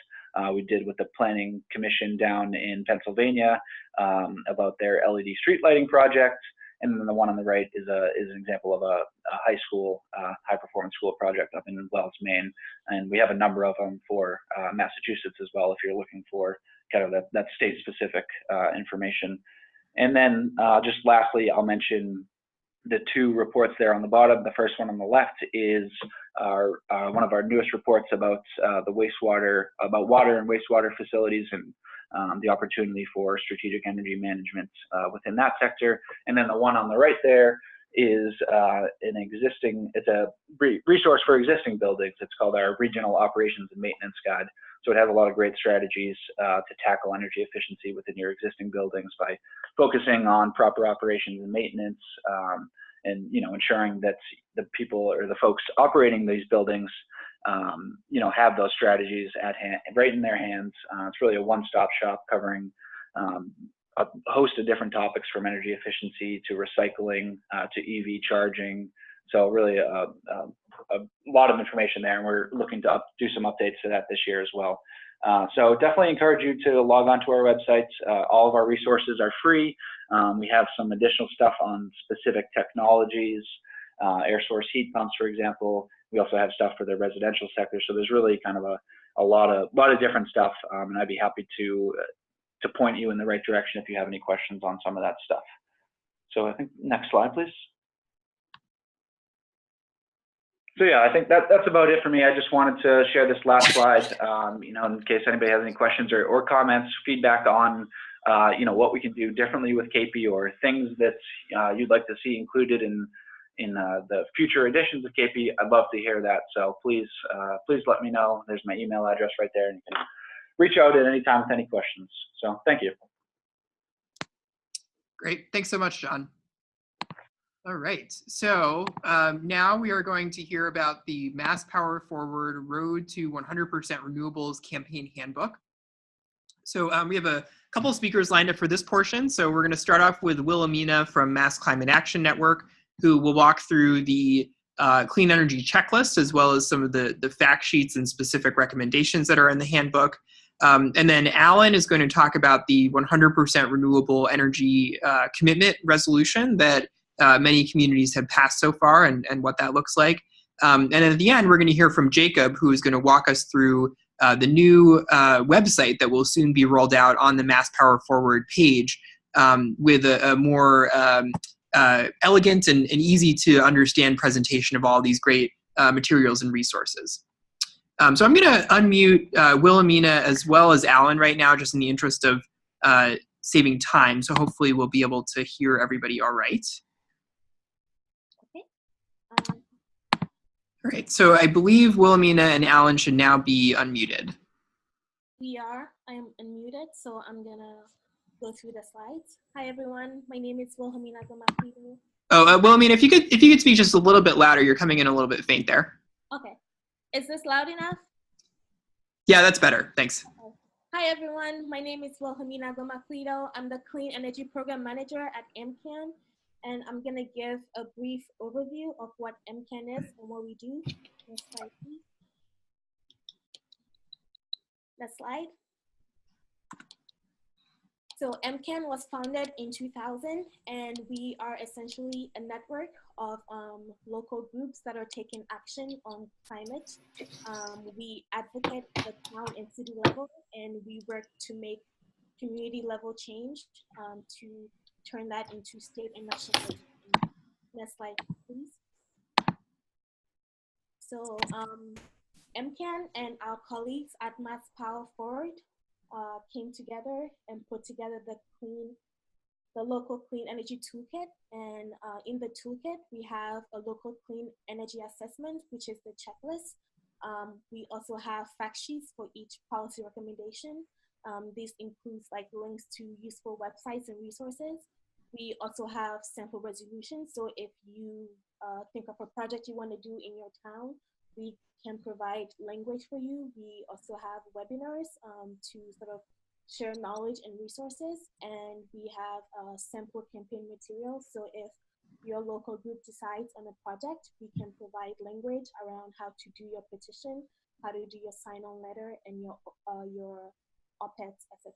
we did with the Planning Commission down in Pennsylvania about their LED street lighting project. And then the one on the right is an example of a high school, high performance school project up in Wells, Maine. And we have a number of them for Massachusetts as well, if you're looking for kind of that state specific information. And then just lastly, I'll mention the two reports there on the bottom. The first one on the left is one of our newest reports about water and wastewater facilities and the opportunity for strategic energy management within that sector. And then the one on the right there is it's a resource for existing buildings. It's called our Regional Operations and Maintenance Guide. So it has a lot of great strategies to tackle energy efficiency within your existing buildings by focusing on proper operations and maintenance, and ensuring that the people or the folks operating these buildings have those strategies at hand, right in their hands. It's really a one-stop shop covering a host of different topics from energy efficiency to recycling to EV charging. So really a lot of information there, and we're looking to do some updates to that this year as well. So definitely encourage you to log on to our website. All of our resources are free. We have some additional stuff on specific technologies, air source heat pumps, for example. We also have stuff for the residential sector. So there's really kind of a lot of different stuff, and I'd be happy to point you in the right direction if you have any questions on some of that stuff. So I think next slide, please. So yeah, I think that's about it for me. I just wanted to share this last slide, you know, in case anybody has any questions or comments, feedback on, you know, what we can do differently with KP, or things that you'd like to see included in the future editions of KP. I'd love to hear that. So please let me know. There's my email address right there, and you can reach out at any time with any questions. So thank you. Great. Thanks so much, John. All right, so now we are going to hear about the Mass Power Forward Road to 100% Renewables Campaign Handbook. So we have a couple of speakers lined up for this portion. So we're going to start off with Wilhemina from Mass Climate Action Network, who will walk through the clean energy checklist, as well as some of the fact sheets and specific recommendations that are in the handbook. And then Alan is going to talk about the 100% renewable energy commitment resolution that many communities have passed so far, and what that looks like. And at the end, we're going to hear from Jacob, who is going to walk us through the new website that will soon be rolled out on the Mass Power Forward page, with a more elegant and easy to understand presentation of all these great materials and resources. So I'm going to unmute Wilhemina as well as Alan right now, just in the interest of saving time. So hopefully we'll be able to hear everybody all right. All right, so I believe Wilhemina and Alan should now be unmuted. We are. I am unmuted, so I'm gonna go through the slides. Hi everyone, my name is Wilhemina Agbemakplido. Oh, Wilhemina, if you could speak just a little bit louder. You're coming in a little bit faint there. Okay, is this loud enough? Yeah, that's better. Thanks. Okay. Hi everyone, my name is Wilhemina Agbemakplido. I'm the Clean Energy Program Manager at MCAN. And I'm going to give a brief overview of what MCAN is and what we do. Next slide, please. Next slide. So MCAN was founded in 2000, and we are essentially a network of local groups that are taking action on climate. We advocate at the town and city level, and we work to make community level change to turn that into state and national legislation. Next slide, please. So MCAN and our colleagues at Mass Power Forward came together and put together the local clean energy toolkit. And in the toolkit, we have a local clean energy assessment, which is the checklist. We also have fact sheets for each policy recommendation. This includes like links to useful websites and resources. We also have sample resolutions. So if you think of a project you want to do in your town, we can provide language for you. We also have webinars to sort of share knowledge and resources. And we have sample campaign materials. So if your local group decides on a project, we can provide language around how to do your petition, how to do your sign-on letter, and your op-eds, etc.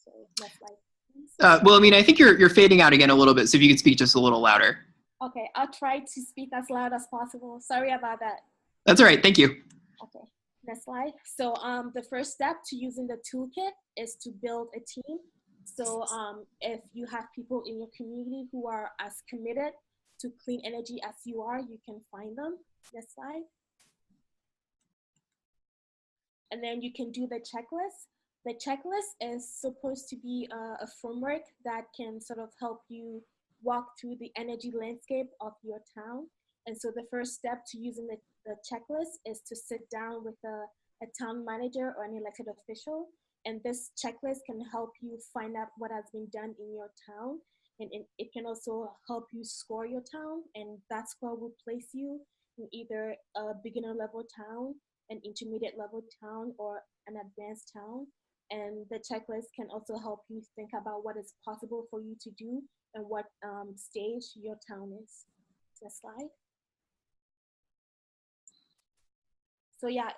So next slide, please. Well, I mean, I think you're fading out again a little bit, so if you could speak just a little louder. Okay, I'll try to speak as loud as possible. Sorry about that. That's all right, thank you. Okay, next slide. So the first step to using the toolkit is to build a team. So if you have people in your community who are as committed to clean energy as you are, you can find them. Next slide. And then you can do the checklist. The checklist is supposed to be a framework that can sort of help you walk through the energy landscape of your town. And so the first step to using the checklist is to sit down with a town manager or an elected official. And this checklist can help you find out what has been done in your town. And it can also help you score your town. And that score will place you in either a beginner level town, an intermediate level town, or an advanced town. And the checklist can also help you think about what is possible for you to do and what stage your town is. Next slide. So yeah,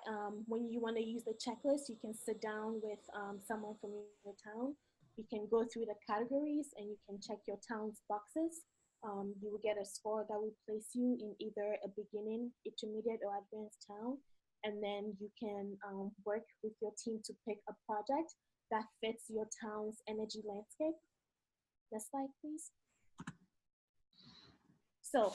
when you want to use the checklist, you can sit down with someone from your town. You can go through the categories and you can check your town's boxes. You will get a score that will place you in either a beginning, intermediate, or advanced town. and then you can work with your team to pick a project that fits your town's energy landscape. Next slide, please. So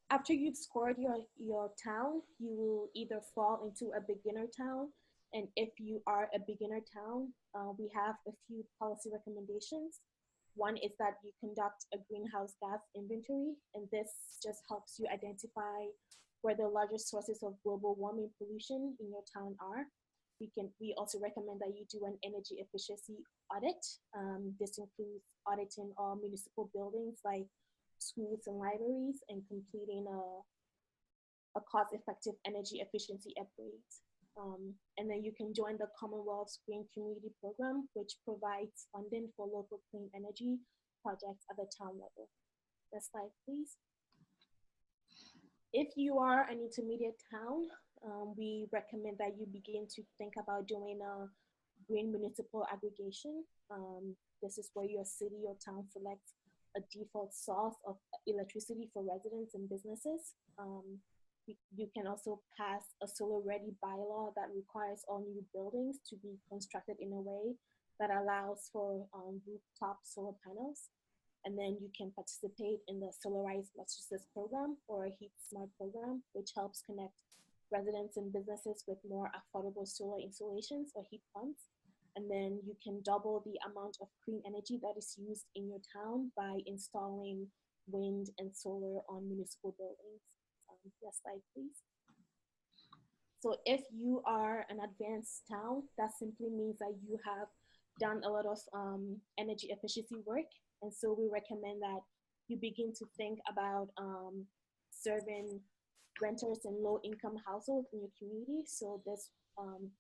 after you've scored your town, you will either fall into a beginner town. And if you are a beginner town, we have a few policy recommendations. One is that you conduct a greenhouse gas inventory, and this just helps you identify where the largest sources of global warming pollution in your town are. We also recommend that you do an energy efficiency audit. This includes auditing all municipal buildings like schools and libraries and completing a cost-effective energy efficiency upgrades. And then you can join the Commonwealth's Green Community Program, which provides funding for local clean energy projects at the town level. Next slide, please. If you are an intermediate town, we recommend that you begin to think about doing a green municipal aggregation. This is where your city or town selects a default source of electricity for residents and businesses. You can also pass a solar-ready bylaw that requires all new buildings to be constructed in a way that allows for rooftop solar panels. And then you can participate in the Solarized Massachusetts program or a Heat Smart program, which helps connect residents and businesses with more affordable solar installations or heat pumps. And then you can double the amount of clean energy that is used in your town by installing wind and solar on municipal buildings. Next slide, please. So if you are an advanced town, that simply means that you have done a lot of energy efficiency work. And so we recommend that you begin to think about serving renters and low-income households in your community. So this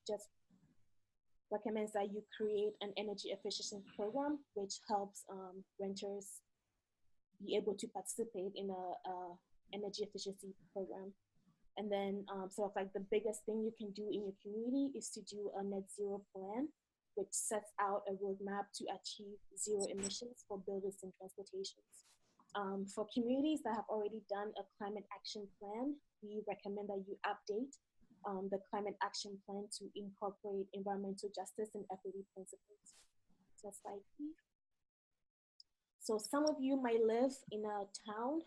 just recommends that you create an energy efficiency program, which helps renters be able to participate in a energy efficiency program. And then sort of like the biggest thing you can do in your community is to do a net zero plan, which sets out a roadmap to achieve zero emissions for buildings and transportations. For communities that have already done a climate action plan, we recommend that you update the climate action plan to incorporate environmental justice and equity principles. Next slide, please. So some of you might live in a town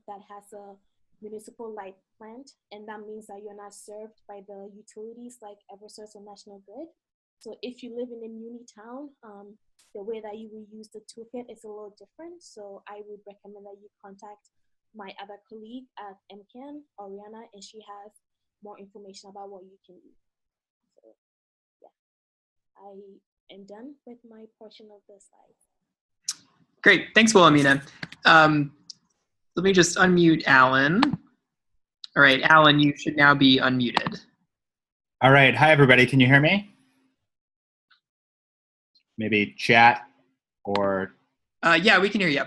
that has a municipal light plant, and that means that you're not served by the utilities like Eversource or National Grid. So if you live in a muni town, the way that you will use the toolkit is a little different. So I would recommend that you contact my other colleague at MCAN, Oriana, and she has more information about what you can do. So yeah, I am done with my portion of the slides. Great, thanks, Wilhemina. Let me just unmute Alan. All right, Alan, you should now be unmuted. All right, hi everybody, can you hear me? Maybe chat or? Yeah, we can hear you.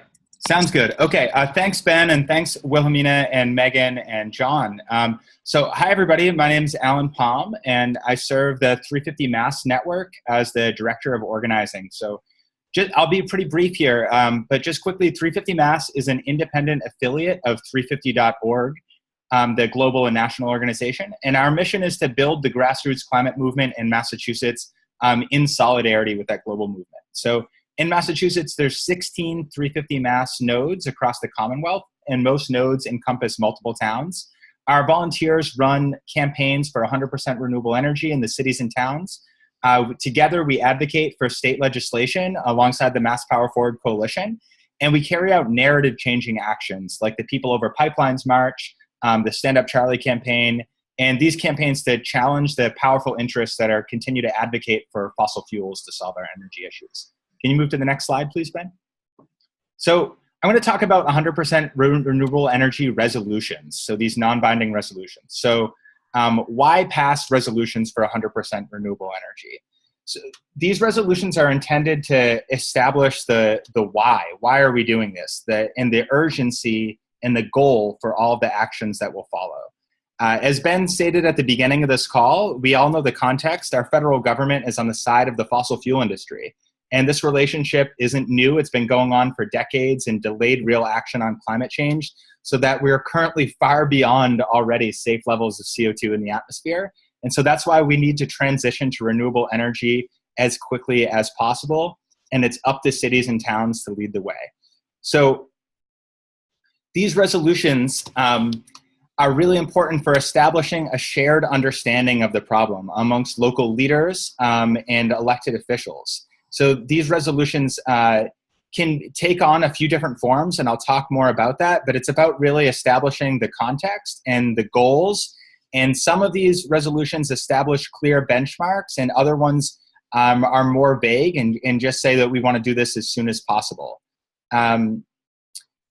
Sounds good. Okay, thanks Ben, and thanks Wilhemina and Megan and John. So hi everybody, my name is Alan Palm, and I serve the 350 Mass Network as the Director of Organizing. So I'll be pretty brief here, but just quickly, 350 Mass is an independent affiliate of 350.org, the global and national organization. And our mission is to build the grassroots climate movement in Massachusetts in solidarity with that global movement. So in Massachusetts, there's 16 350 Mass nodes across the Commonwealth, and most nodes encompass multiple towns. Our volunteers run campaigns for 100% renewable energy in the cities and towns. Together, we advocate for state legislation alongside the Mass Power Forward Coalition, and we carry out narrative-changing actions like the People Over Pipelines March, the Stand Up Charlie campaign, and these campaigns to challenge the powerful interests that are continue to advocate for fossil fuels to solve our energy issues. Can you move to the next slide, please, Ben? So I'm going to talk about 100% renewable energy resolutions, so these non-binding resolutions. So why pass resolutions for 100% renewable energy? So these resolutions are intended to establish the why. Why are we doing this? And the urgency and the goal for all of the actions that will follow. As Ben stated at the beginning of this call, we all know the context. Our federal government is on the side of the fossil fuel industry. And this relationship isn't new. It's been going on for decades and delayed real action on climate change, so that we're currently far beyond already safe levels of CO2 in the atmosphere. And so that's why we need to transition to renewable energy as quickly as possible. And it's up to cities and towns to lead the way. So these resolutions are really important for establishing a shared understanding of the problem amongst local leaders and elected officials. So these resolutions can take on a few different forms, and I'll talk more about that, but it's about really establishing the context and the goals. And some of these resolutions establish clear benchmarks, and other ones are more vague and just say that we want to do this as soon as possible.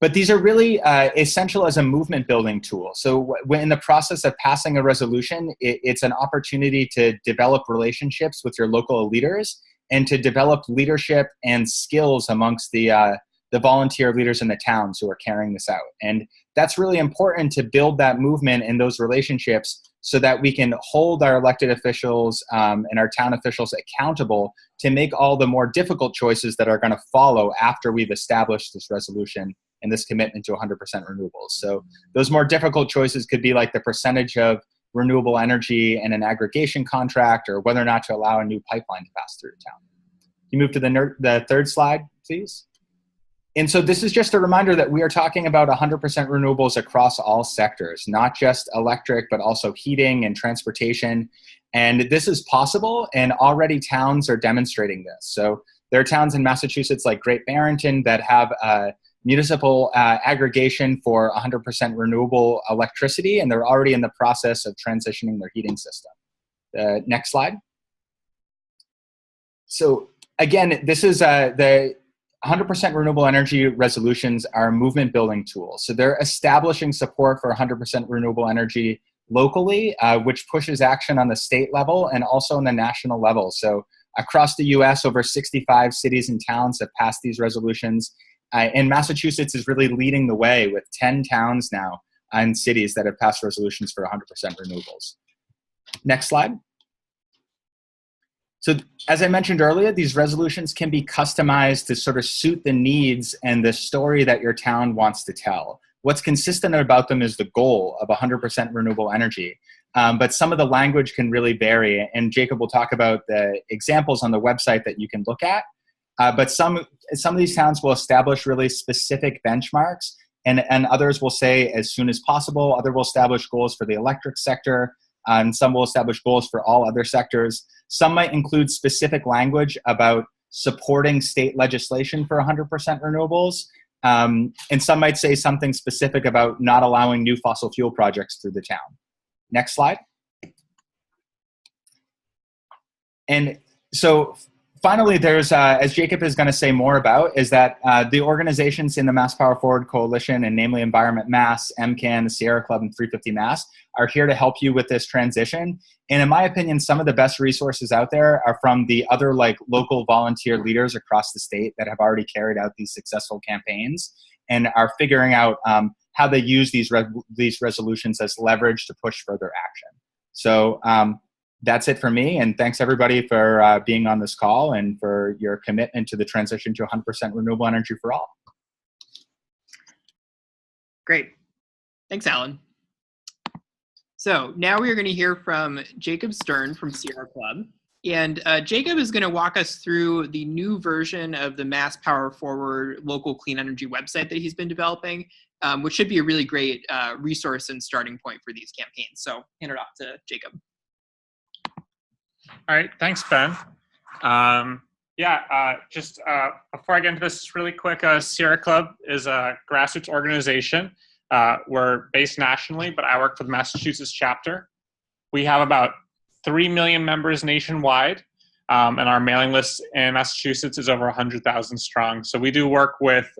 But these are really essential as a movement building tool. So when in the process of passing a resolution, it's an opportunity to develop relationships with your local leaders and to develop leadership and skills amongst the volunteer leaders in the towns who are carrying this out. And that's really important to build that movement and those relationships so that we can hold our elected officials and our town officials accountable to make all the more difficult choices that are going to follow after we've established this resolution and this commitment to 100% renewables. So those more difficult choices could be like the percentage of renewable energy in an aggregation contract, or whether or not to allow a new pipeline to pass through town. Can you move to the third slide, please? And so this is just a reminder that we are talking about 100% renewables across all sectors, not just electric, but also heating and transportation. And this is possible, and already towns are demonstrating this. So there are towns in Massachusetts like Great Barrington that have municipal aggregation for 100% renewable electricity, and they're already in the process of transitioning their heating system. Next slide. So again, this is the 100% renewable energy resolutions are movement building tools. So they're establishing support for 100% renewable energy locally, which pushes action on the state level and also on the national level. So across the US, over 65 cities and towns have passed these resolutions. And Massachusetts is really leading the way with 10 towns now and cities that have passed resolutions for 100% renewables. Next slide. So as I mentioned earlier, these resolutions can be customized to sort of suit the needs and the story that your town wants to tell. What's consistent about them is the goal of 100% renewable energy. But some of the language can really vary. And Jacob will talk about the examples on the website that you can look at. But some of these towns will establish really specific benchmarks, and others will say as soon as possible. Others will establish goals for the electric sector, and some will establish goals for all other sectors. Some might include specific language about supporting state legislation for 100% renewables, and some might say something specific about not allowing new fossil fuel projects through the town. Next slide. And so finally, there's, as Jacob is going to say more about, is that the organizations in the Mass Power Forward Coalition, and namely Environment Mass, MCAN, the Sierra Club, and 350 Mass, are here to help you with this transition. And in my opinion, some of the best resources out there are from the other local volunteer leaders across the state that have already carried out these successful campaigns and are figuring out how they use these resolutions as leverage to push further action. So that's it for me, and thanks everybody for being on this call and for your commitment to the transition to 100% renewable energy for all. Great. Thanks, Alan. So now we are going to hear from Jacob Stern from Sierra Club. And Jacob is going to walk us through the new version of the Mass Power Forward local clean energy website that he's been developing, which should be a really great resource and starting point for these campaigns. So hand it off to Jacob. All right, thanks, Ben. Just before I get into this really quick, Sierra Club is a grassroots organization. We're based nationally, but I work for the Massachusetts chapter. We have about 3 million members nationwide, and our mailing list in Massachusetts is over 100,000 strong. So we do work with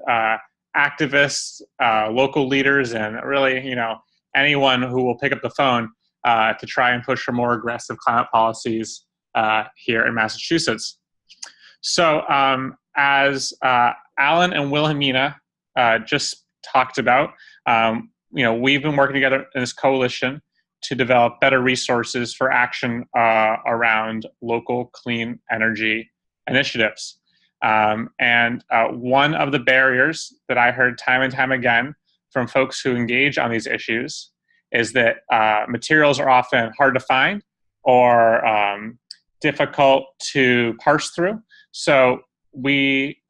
activists, local leaders, and really, anyone who will pick up the phone to try and push for more aggressive climate policies here in Massachusetts. So as Alan and Wilhemina just talked about, we've been working together in this coalition to develop better resources for action around local clean energy initiatives. And one of the barriers that I heard time and time again from folks who engage on these issues is that materials are often hard to find or difficult to parse through. So we,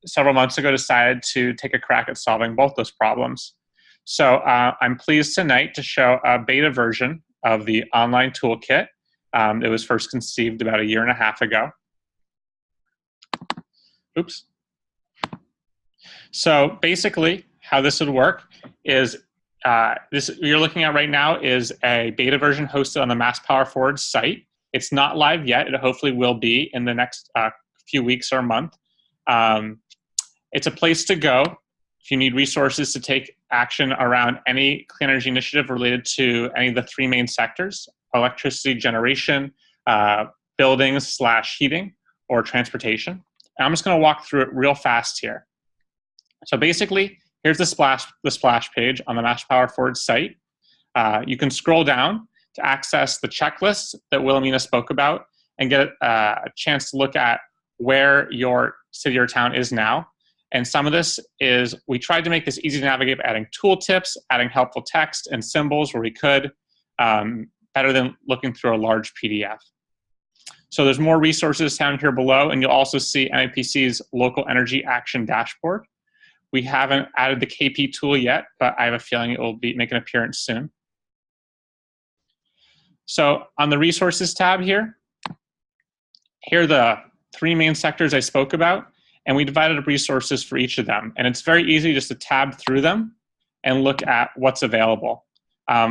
several months ago, decided to take a crack at solving both those problems. So I'm pleased tonight to show a beta version of the online toolkit. It was first conceived about 1.5 years ago. Oops. So basically, how this would work is this you're looking at right now is a beta version hosted on the Mass Power Forward site. It's not live yet. It hopefully will be in the next few weeks or month. It's a place to go if you need resources to take action around any clean energy initiative related to any of the 3 main sectors: electricity generation, buildings/heating, or transportation. And I'm just going to walk through it real fast here. So basically, here's the splash page on the Mass Power Forward site. You can scroll down to access the checklist that Wilhemina spoke about and get a chance to look at where your city or town is now. And some of this is, we tried to make this easy to navigate by adding tooltips, adding helpful text and symbols where we could, better than looking through a large PDF. So there's more resources down here below, and you'll also see MAPC's Local Energy Action Dashboard. We haven't added the KP tool yet, but I have a feeling it will make an appearance soon. So on the resources tab here are the 3 main sectors I spoke about, and we divided up resources for each of them. And it's very easy just to tab through them and look at what's available.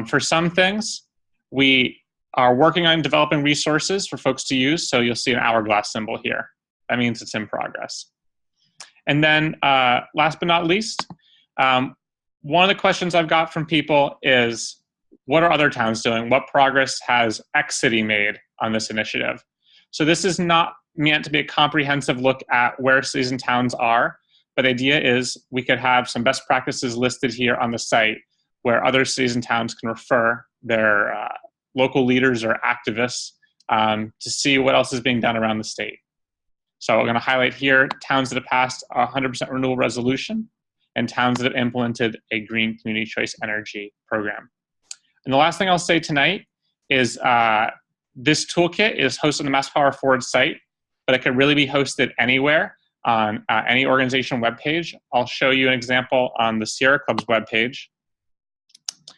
For some things, we are working on developing resources for folks to use, so you'll see an hourglass symbol here. That means it's in progress. And then last but not least, one of the questions I've got from people is, what are other towns doing? What progress has X city made on this initiative? So this is not meant to be a comprehensive look at where cities and towns are, but the idea is we could have some best practices listed here on the site where other cities and towns can refer their local leaders or activists to see what else is being done around the state. So we're going to highlight here towns that have passed a 100% renewable resolution and towns that have implemented a green community choice energy program. And the last thing I'll say tonight is this toolkit is hosted on the Mass Power Forward site, but it could really be hosted anywhere on any organization webpage. I'll show you an example on the Sierra Club's webpage.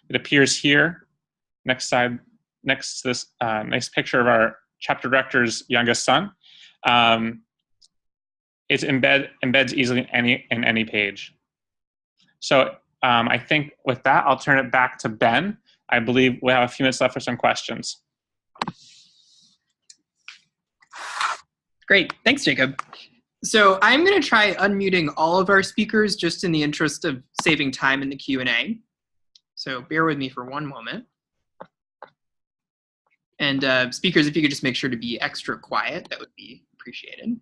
It appears here, next to this nice picture of our chapter director's youngest son. It embeds easily in any page. So I think with that, I'll turn it back to Ben. I believe we have a few minutes left for some questions. Great, thanks, Jacob. So I'm going to try unmuting all of our speakers just in the interest of saving time in the Q&A. So bear with me for one moment. And speakers, if you could just make sure to be extra quiet, that would be appreciated.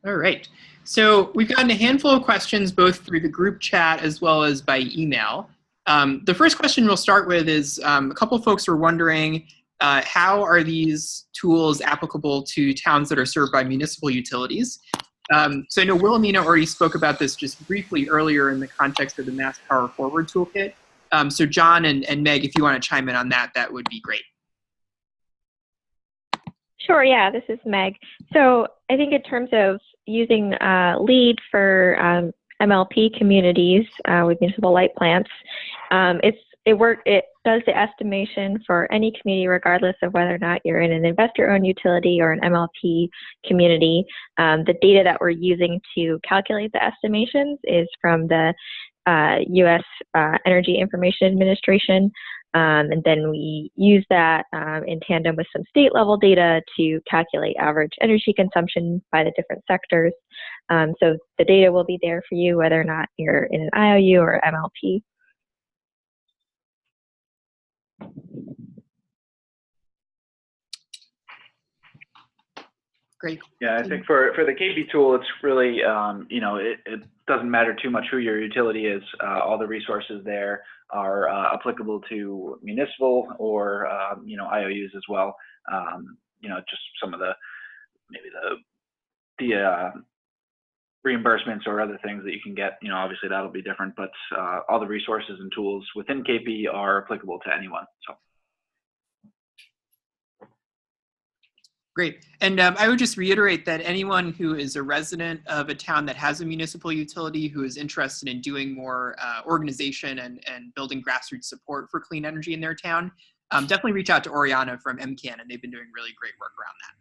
All right, so we've gotten a handful of questions both through the group chat as well as by email. The first question we'll start with is a couple of folks were wondering how are these tools applicable to towns that are served by municipal utilities? So I know Wilhemina already spoke about this just briefly earlier in the context of the Mass Power Forward toolkit. So John and Meg, if you want to chime in on that, that would be great. Sure, yeah, this is Meg. So I think in terms of using LEED for MLP communities with municipal light plants, it does the estimation for any community regardless of whether or not you're in an investor-owned utility or an MLP community. The data that we're using to calculate the estimations is from the U.S. Energy Information Administration. And then we use that in tandem with some state level data to calculate average energy consumption by the different sectors. So the data will be there for you whether or not you're in an IOU or MLP. Great. Yeah, I think for the KP tool, it's really, it doesn't matter too much who your utility is. All the resources there are applicable to municipal or, IOUs as well. Just some of the maybe the reimbursements or other things that you can get, obviously that'll be different, but all the resources and tools within KP are applicable to anyone. So. Great. And I would just reiterate that anyone who is a resident of a town that has a municipal utility who is interested in doing more organization and building grassroots support for clean energy in their town, definitely reach out to Oriana from MCAN, and they've been doing really great work around that.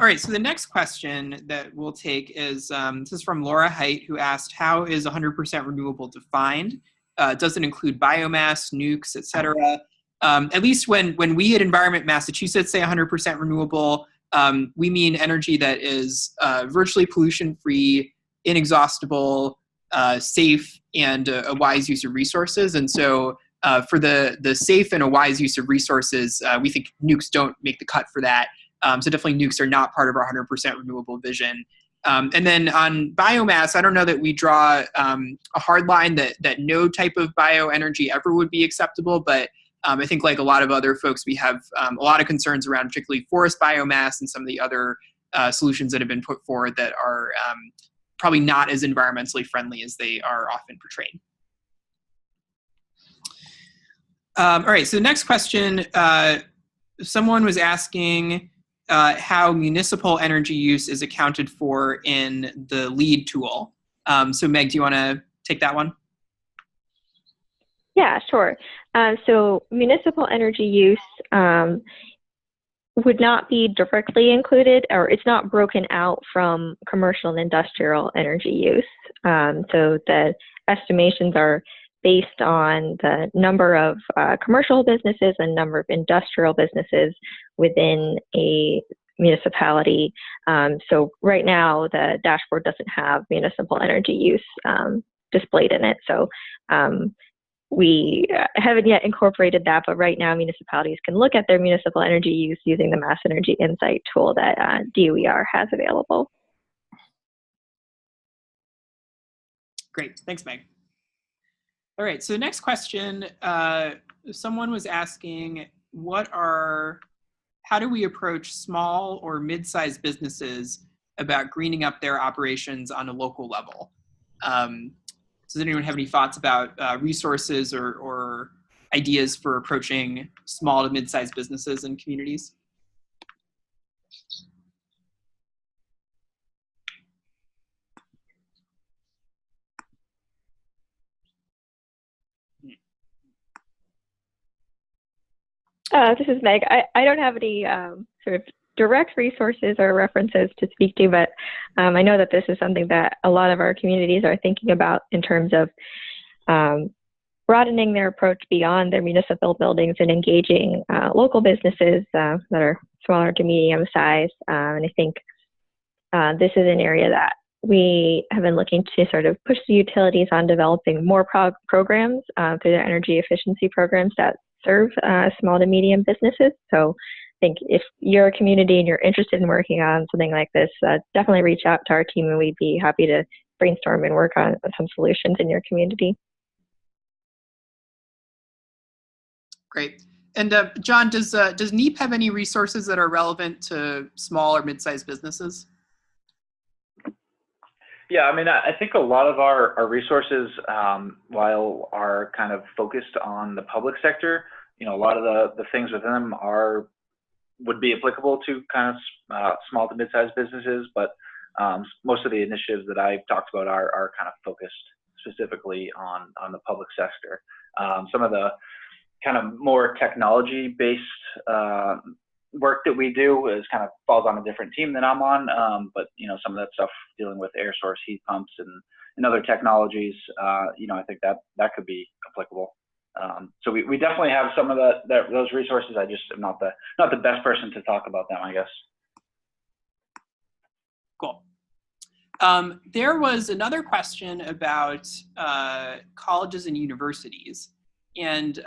All right, so the next question that we'll take is, this is from Laura Height, who asked, how is 100% renewable defined? Does it include biomass, nukes, et cetera? At least when we at Environment Massachusetts say 100% renewable, we mean energy that is virtually pollution-free, inexhaustible, safe, and a wise use of resources. And so for the safe and a wise use of resources, we think nukes don't make the cut for that. So definitely nukes are not part of our 100% renewable vision. And then on biomass, I don't know that we draw a hard line that no type of bioenergy ever would be acceptable, but I think like a lot of other folks, we have a lot of concerns around particularly forest biomass and some of the other solutions that have been put forward that are probably not as environmentally friendly as they are often portrayed. All right, so the next question, someone was asking how municipal energy use is accounted for in the LEED tool. So Meg, do you want to take that one? Yeah, sure. So municipal energy use would not be directly included, or it's not broken out from commercial and industrial energy use. So the estimations are based on the number of commercial businesses and number of industrial businesses within a municipality. So right now, the dashboard doesn't have municipal energy use displayed in it. So we haven't yet incorporated that, but right now municipalities can look at their municipal energy use using the Mass Energy Insight tool that DOER has available. Great, thanks, Meg. All right, so the next question, someone was asking, how do we approach small or mid-sized businesses about greening up their operations on a local level? Does anyone have any thoughts about resources or ideas for approaching small to mid-sized businesses and communities? This is Meg. I don't have any sort of direct resources or references to speak to, but I know that this is something that a lot of our communities are thinking about in terms of broadening their approach beyond their municipal buildings and engaging local businesses that are smaller to medium size. And I think this is an area that we have been looking to sort of push the utilities on developing more programs through their energy efficiency programs that serve small to medium businesses. So I think if you're a community and you're interested in working on something like this, definitely reach out to our team and we'd be happy to brainstorm and work on some solutions in your community. Great. And John, does NEEP have any resources that are relevant to small or mid-sized businesses? Yeah, I mean, I think a lot of our resources, while are kind of focused on the public sector, a lot of the things within them would be applicable to kind of small to mid-sized businesses, but most of the initiatives that I've talked about are kind of focused specifically on the public sector. Some of the kind of more technology-based work that we do is kind of falls on a different team than I'm on, but some of that stuff dealing with air source heat pumps and other technologies, I think that could be applicable. So we definitely have some of those resources. I just am not the best person to talk about them, I guess. Cool. There was another question about colleges and universities. And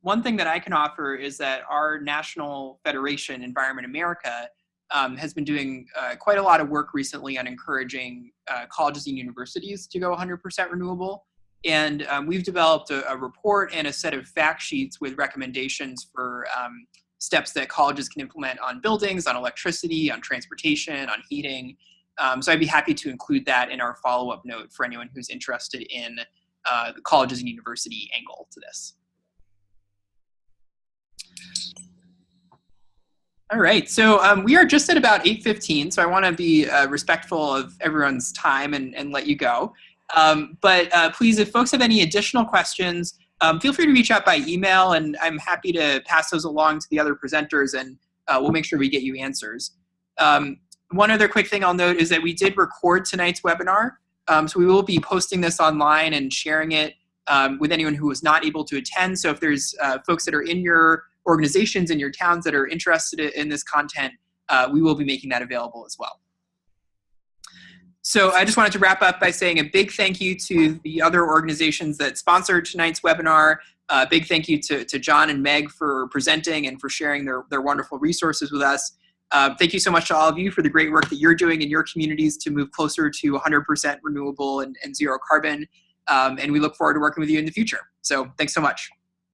one thing that I can offer is that our National Federation, Environment America, has been doing quite a lot of work recently on encouraging colleges and universities to go 100% renewable. And we've developed a report and a set of fact sheets with recommendations for steps that colleges can implement on buildings, on electricity, on transportation, on heating. So I'd be happy to include that in our follow-up note for anyone who's interested in the colleges and university angle to this. All right, so we are just at about 8:15, so I want to be respectful of everyone's time and let you go. But please, if folks have any additional questions, feel free to reach out by email, and I'm happy to pass those along to the other presenters, and we'll make sure we get you answers. One other quick thing I'll note is that we did record tonight's webinar, so we will be posting this online and sharing it with anyone who was not able to attend. So if there's folks that are in your organizations in your towns that are interested in this content, we will be making that available as well. So I just wanted to wrap up by saying a big thank you to the other organizations that sponsored tonight's webinar. A big thank you to John and Meg for presenting and for sharing their wonderful resources with us. Thank you so much to all of you for the great work that you're doing in your communities to move closer to 100% renewable and zero carbon. And we look forward to working with you in the future. So thanks so much.